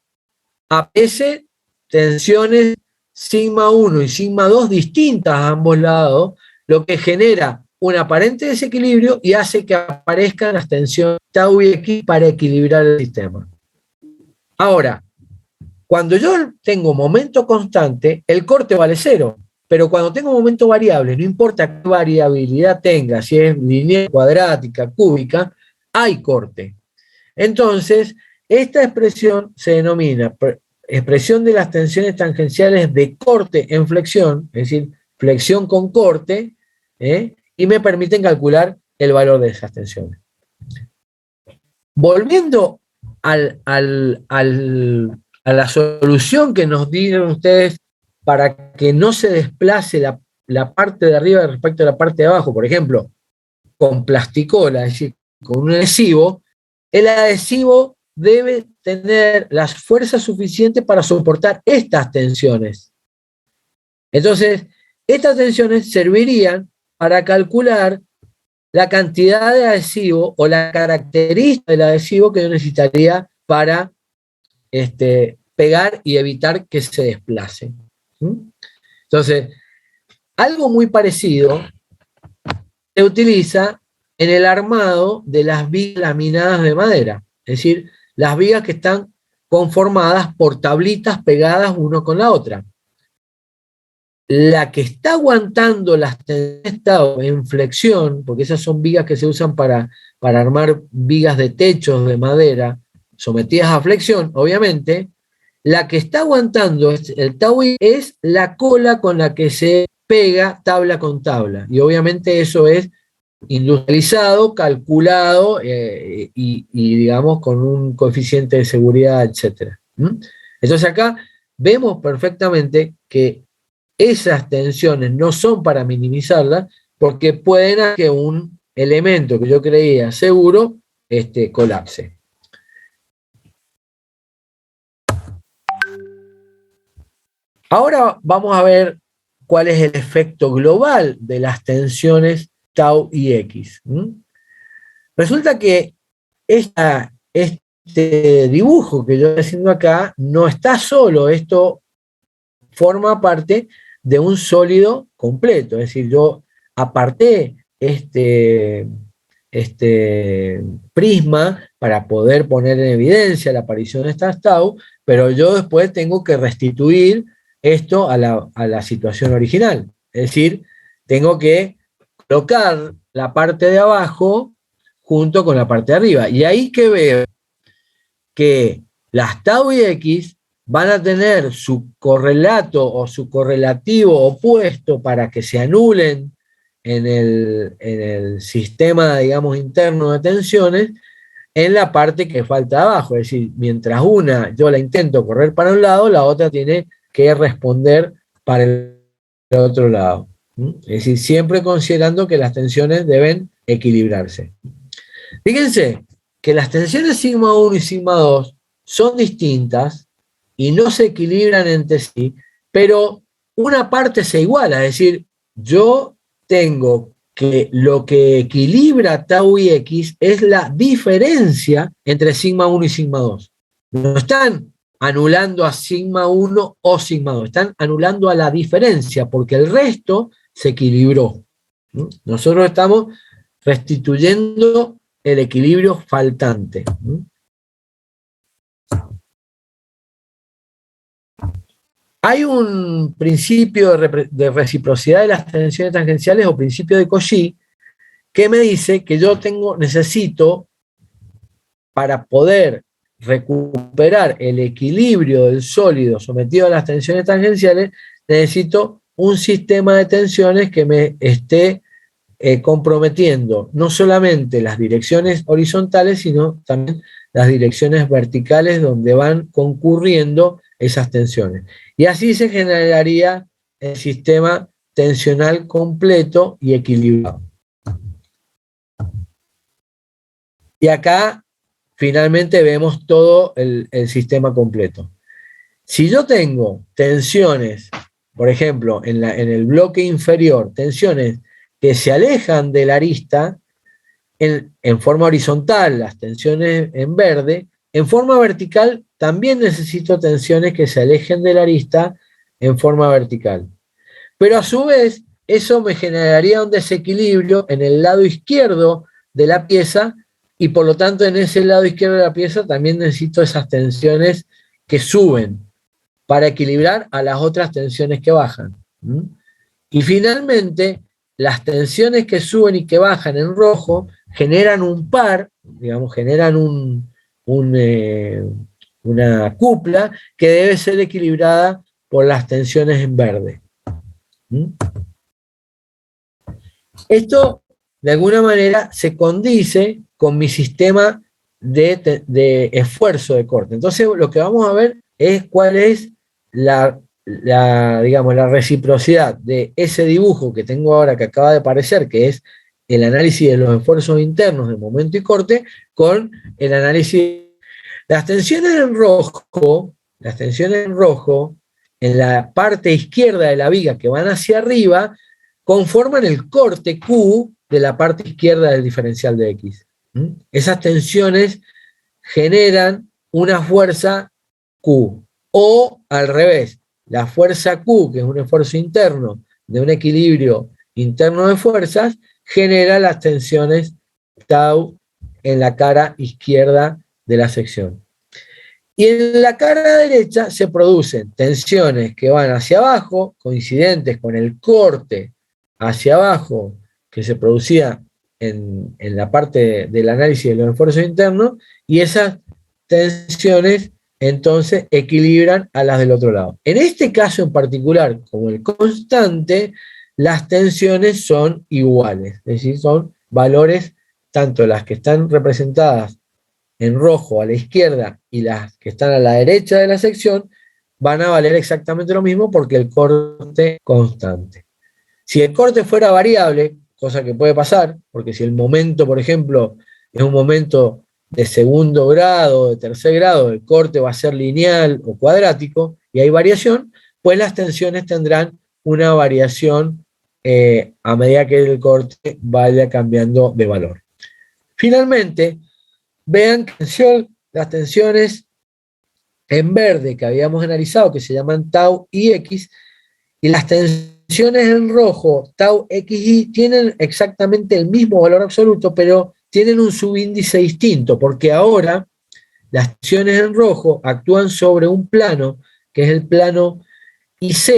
aparece tensiones sigma 1 y sigma 2 distintas a ambos lados, lo que genera un aparente desequilibrio y hace que aparezcan las tensiones tau y X para equilibrar el sistema. Ahora, cuando yo tengo momento constante, el corte vale 0, pero cuando tengo momento variable, no importa qué variabilidad tenga, si es lineal, cuadrática, cúbica, hay corte. Entonces, esta expresión se denomina expresión de las tensiones tangenciales de corte en flexión, es decir, flexión con corte, y me permiten calcular el valor de esas tensiones. Volviendo a la solución que nos dieron ustedes para que no se desplace la parte de arriba respecto a la parte de abajo, por ejemplo, con plasticola, es decir, con un adhesivo, el adhesivo debe tener las fuerzas suficientes para soportar estas tensiones. Entonces, estas tensiones servirían para calcular la cantidad de adhesivo o la característica del adhesivo que yo necesitaría para pegar y evitar que se desplace. Entonces, algo muy parecido se utiliza en el armado de las vigas laminadas de madera, es decir, las vigas que están conformadas por tablitas pegadas una con la otra. La que está aguantando las tensiones tau en flexión, porque esas son vigas que se usan para armar vigas de techos de madera sometidas a flexión, obviamente, la que está aguantando el tau es la cola con la que se pega tabla con tabla. Y obviamente eso es industrializado, calculado y digamos con un coeficiente de seguridad, etc. Entonces acá vemos perfectamente que esas tensiones no son para minimizarlas porque pueden hacer que un elemento que yo creía seguro colapse. Ahora vamos a ver cuál es el efecto global de las tensiones tau y X. Resulta que este dibujo que yo estoy haciendo acá no está solo, esto forma parte de un sólido completo, es decir, yo aparté este prisma para poder poner en evidencia la aparición de estas tau, pero yo después tengo que restituir esto a la situación original, es decir, tengo que colocar la parte de abajo junto con la parte de arriba. Y ahí que veo que las tau y X van a tener su correlato o su correlativo opuesto para que se anulen en el sistema, digamos, interno de tensiones, en la parte que falta abajo. Es decir, mientras una yo la intento correr para un lado, la otra tiene que responder para el otro lado. Es decir, siempre considerando que las tensiones deben equilibrarse. Fíjense que las tensiones sigma 1 y sigma 2 son distintas y no se equilibran entre sí, pero una parte se iguala. Es decir, yo tengo que lo que equilibra tau y x es la diferencia entre sigma 1 y sigma 2. No están anulando a sigma 1 o sigma 2, están anulando a la diferencia, porque el resto se equilibró. Nosotros estamos restituyendo el equilibrio faltante. Hay un principio de reciprocidad de las tensiones tangenciales o principio de Cauchy que me dice que yo necesito, para poder recuperar el equilibrio del sólido sometido a las tensiones tangenciales, necesito un sistema de tensiones que me esté comprometiendo no solamente las direcciones horizontales, sino también las direcciones verticales donde van concurriendo esas tensiones. Y así se generaría el sistema tensional completo y equilibrado. Y acá finalmente vemos todo el sistema completo. Si yo tengo tensiones, por ejemplo, en el bloque inferior, tensiones que se alejan de la arista en forma horizontal, las tensiones en verde, en forma vertical también necesito tensiones que se alejen de la arista en forma vertical. Pero a su vez, eso me generaría un desequilibrio en el lado izquierdo de la pieza, y por lo tanto en ese lado izquierdo de la pieza también necesito esas tensiones que suben para equilibrar a las otras tensiones que bajan. Y finalmente, las tensiones que suben y que bajan en rojo generan un par, digamos, generan una cupla que debe ser equilibrada por las tensiones en verde. Esto, de alguna manera, se condice con mi sistema de esfuerzo de corte. Entonces, lo que vamos a ver es cuál es digamos, la reciprocidad de ese dibujo que tengo ahora, que acaba de aparecer, que es el análisis de los esfuerzos internos de momento y corte, con el análisis. Las tensiones en rojo, en la parte izquierda de la viga que van hacia arriba, conforman el corte Q de la parte izquierda del diferencial de X. Esas tensiones generan una fuerza Q. O al revés, la fuerza Q, que es un esfuerzo interno de un equilibrio interno de fuerzas, genera las tensiones tau en la cara izquierda de la sección. Y en la cara derecha se producen tensiones que van hacia abajo, coincidentes con el corte hacia abajo que se producía en la parte del análisis de los esfuerzos internos, y esas tensiones entonces equilibran a las del otro lado. En este caso en particular, como el constante, las tensiones son iguales, es decir, son valores, tanto las que están representadas en rojo a la izquierda y las que están a la derecha de la sección, van a valer exactamente lo mismo porque el corte es constante. Si el corte fuera variable, cosa que puede pasar, porque si el momento, por ejemplo, es un momento de segundo grado, de tercer grado, el corte va a ser lineal o cuadrático, y hay variación, pues las tensiones tendrán una variación a medida que el corte vaya cambiando de valor. Finalmente, vean que las tensiones en verde que habíamos analizado, que se llaman tau y x, y las tensiones en rojo, tau xy, tienen exactamente el mismo valor absoluto, pero tienen un subíndice distinto, porque ahora las tensiones en rojo actúan sobre un plano, que es el plano IZ,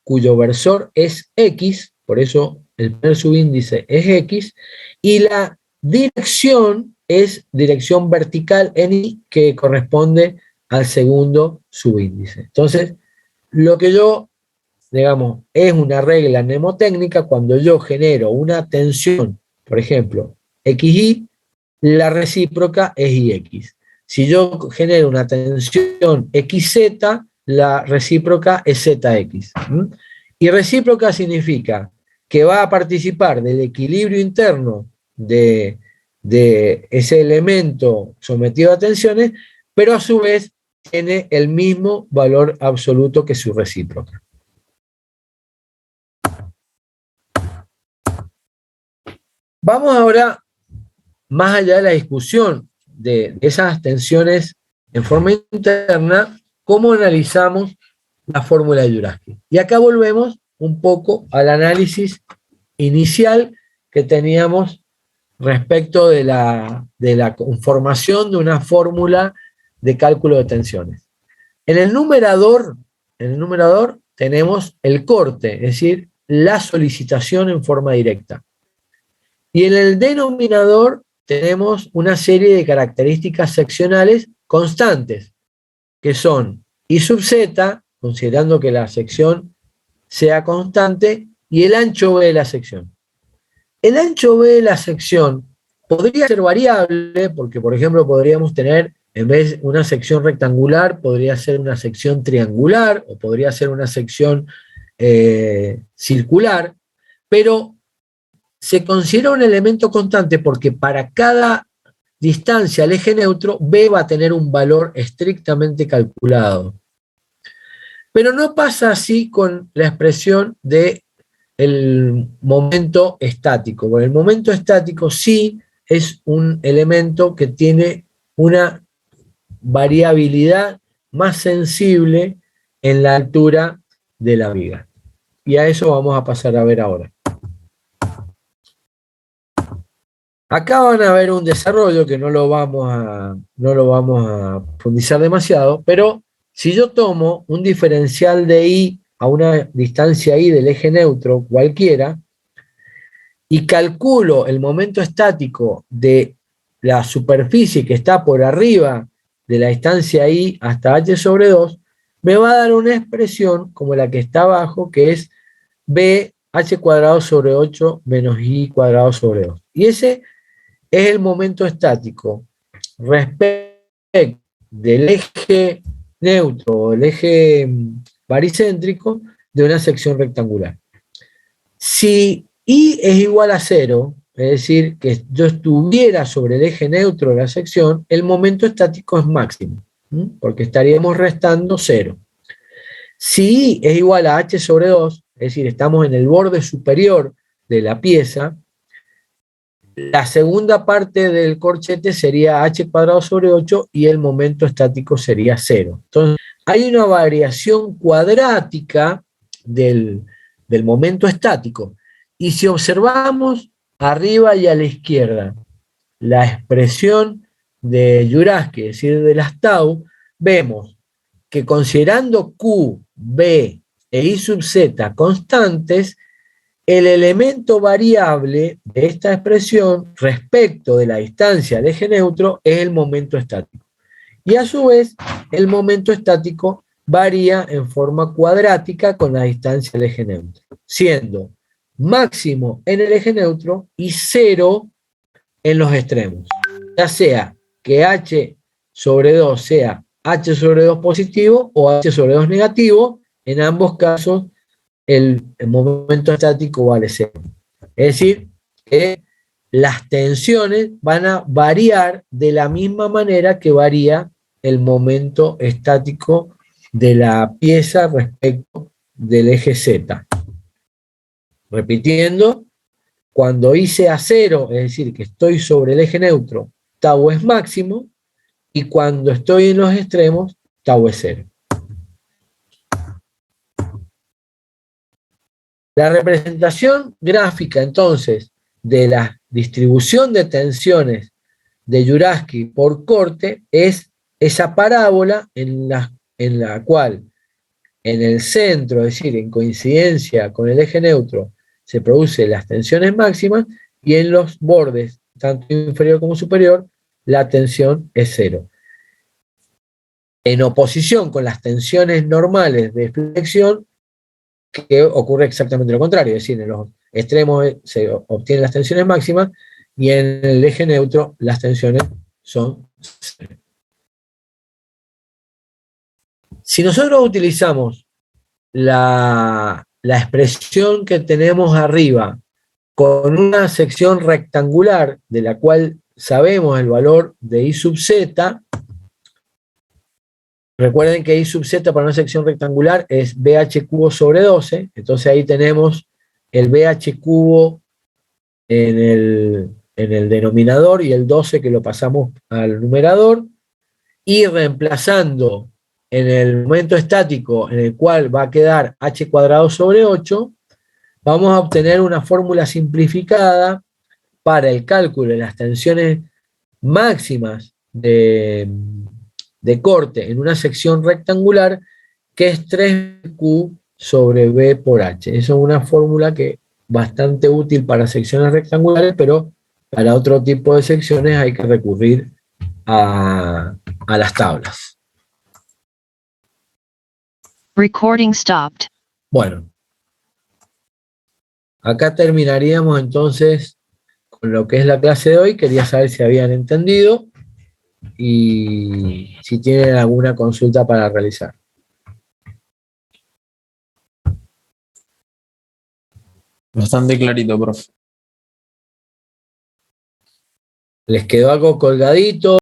cuyo versor es X, por eso el primer subíndice es X, y la dirección es dirección vertical en Y, que corresponde al segundo subíndice. Entonces, lo que yo, digamos, es una regla mnemotécnica. Cuando yo genero una tensión, por ejemplo, XY, la recíproca es IX. Si yo genero una tensión XZ, la recíproca es ZX. Y recíproca significa que va a participar del equilibrio interno de ese elemento sometido a tensiones, pero a su vez tiene el mismo valor absoluto que su recíproca. Vamos ahora más allá de la discusión de esas tensiones en forma interna, ¿cómo analizamos la fórmula de Duraski? Y acá volvemos un poco al análisis inicial que teníamos respecto de la conformación de una fórmula de cálculo de tensiones. En el numerador tenemos el corte, es decir, la solicitación en forma directa. Y en el denominador tenemos una serie de características seccionales constantes, que son I sub z, considerando que la sección sea constante, y el ancho B de la sección. El ancho B de la sección podría ser variable, porque por ejemplo podríamos tener, en vez de una sección rectangular, podría ser una sección triangular, o podría ser una sección circular, pero se considera un elemento constante porque para cada distancia al eje neutro, B va a tener un valor estrictamente calculado. Pero no pasa así con la expresión del momento estático. Bueno, el momento estático sí es un elemento que tiene una variabilidad más sensible en la altura de la viga. Y a eso vamos a pasar a ver ahora. Acá van a ver un desarrollo que no lo vamos a profundizar demasiado, pero si yo tomo un diferencial de I a una distancia I del eje neutro cualquiera y calculo el momento estático de la superficie que está por arriba de la distancia I hasta h sobre 2, me va a dar una expresión como la que está abajo, que es b h cuadrado sobre 8 menos I cuadrado sobre 2. Y ese es el momento estático respecto del eje neutro o el eje baricéntrico de una sección rectangular. Si I es igual a 0, es decir, que yo estuviera sobre el eje neutro de la sección, el momento estático es máximo, porque estaríamos restando 0. Si I es igual a h sobre 2, es decir, estamos en el borde superior de la pieza, la segunda parte del corchete sería h cuadrado sobre 8 y el momento estático sería 0. Entonces, hay una variación cuadrática del momento estático. Y si observamos arriba y a la izquierda la expresión de Duraski, es decir, de las tau, vemos que considerando Q, B e I sub z constantes, el elemento variable de esta expresión respecto de la distancia al eje neutro es el momento estático. Y a su vez, el momento estático varía en forma cuadrática con la distancia al eje neutro, siendo máximo en el eje neutro y 0 en los extremos. Ya sea que h sobre 2 sea h sobre 2 positivo o h sobre 2 negativo, en ambos casos el momento estático vale 0. Es decir, que las tensiones van a variar de la misma manera que varía el momento estático de la pieza respecto del eje Z. Repitiendo, cuando I sea 0, es decir, que estoy sobre el eje neutro, tau es máximo, y cuando estoy en los extremos, tau es 0. La representación gráfica, entonces, de la distribución de tensiones de Duraski por corte es esa parábola en la cual en el centro, es decir, en coincidencia con el eje neutro, se producen las tensiones máximas y en los bordes, tanto inferior como superior, la tensión es 0. en oposición con las tensiones normales de flexión, que ocurre exactamente lo contrario, es decir, en los extremos se obtienen las tensiones máximas y en el eje neutro las tensiones son cero. Si nosotros utilizamos la expresión que tenemos arriba con una sección rectangular de la cual sabemos el valor de I sub z, recuerden que I sub z para una sección rectangular es BH cubo sobre 12, entonces ahí tenemos el BH cubo en el denominador y el 12 que lo pasamos al numerador, y reemplazando en el momento estático en el cual va a quedar h cuadrado sobre 8, vamos a obtener una fórmula simplificada para el cálculo de las tensiones máximas de corte en una sección rectangular, que es 3Q sobre B por H. Esa es una fórmula que es bastante útil para secciones rectangulares, pero para otro tipo de secciones hay que recurrir a las tablas. Recording stopped. Bueno, acá terminaríamos entonces con lo que es la clase de hoy. Quería saber si habían entendido y si tienen alguna consulta para realizar. Bastante clarito, profe. ¿Les quedó algo colgadito?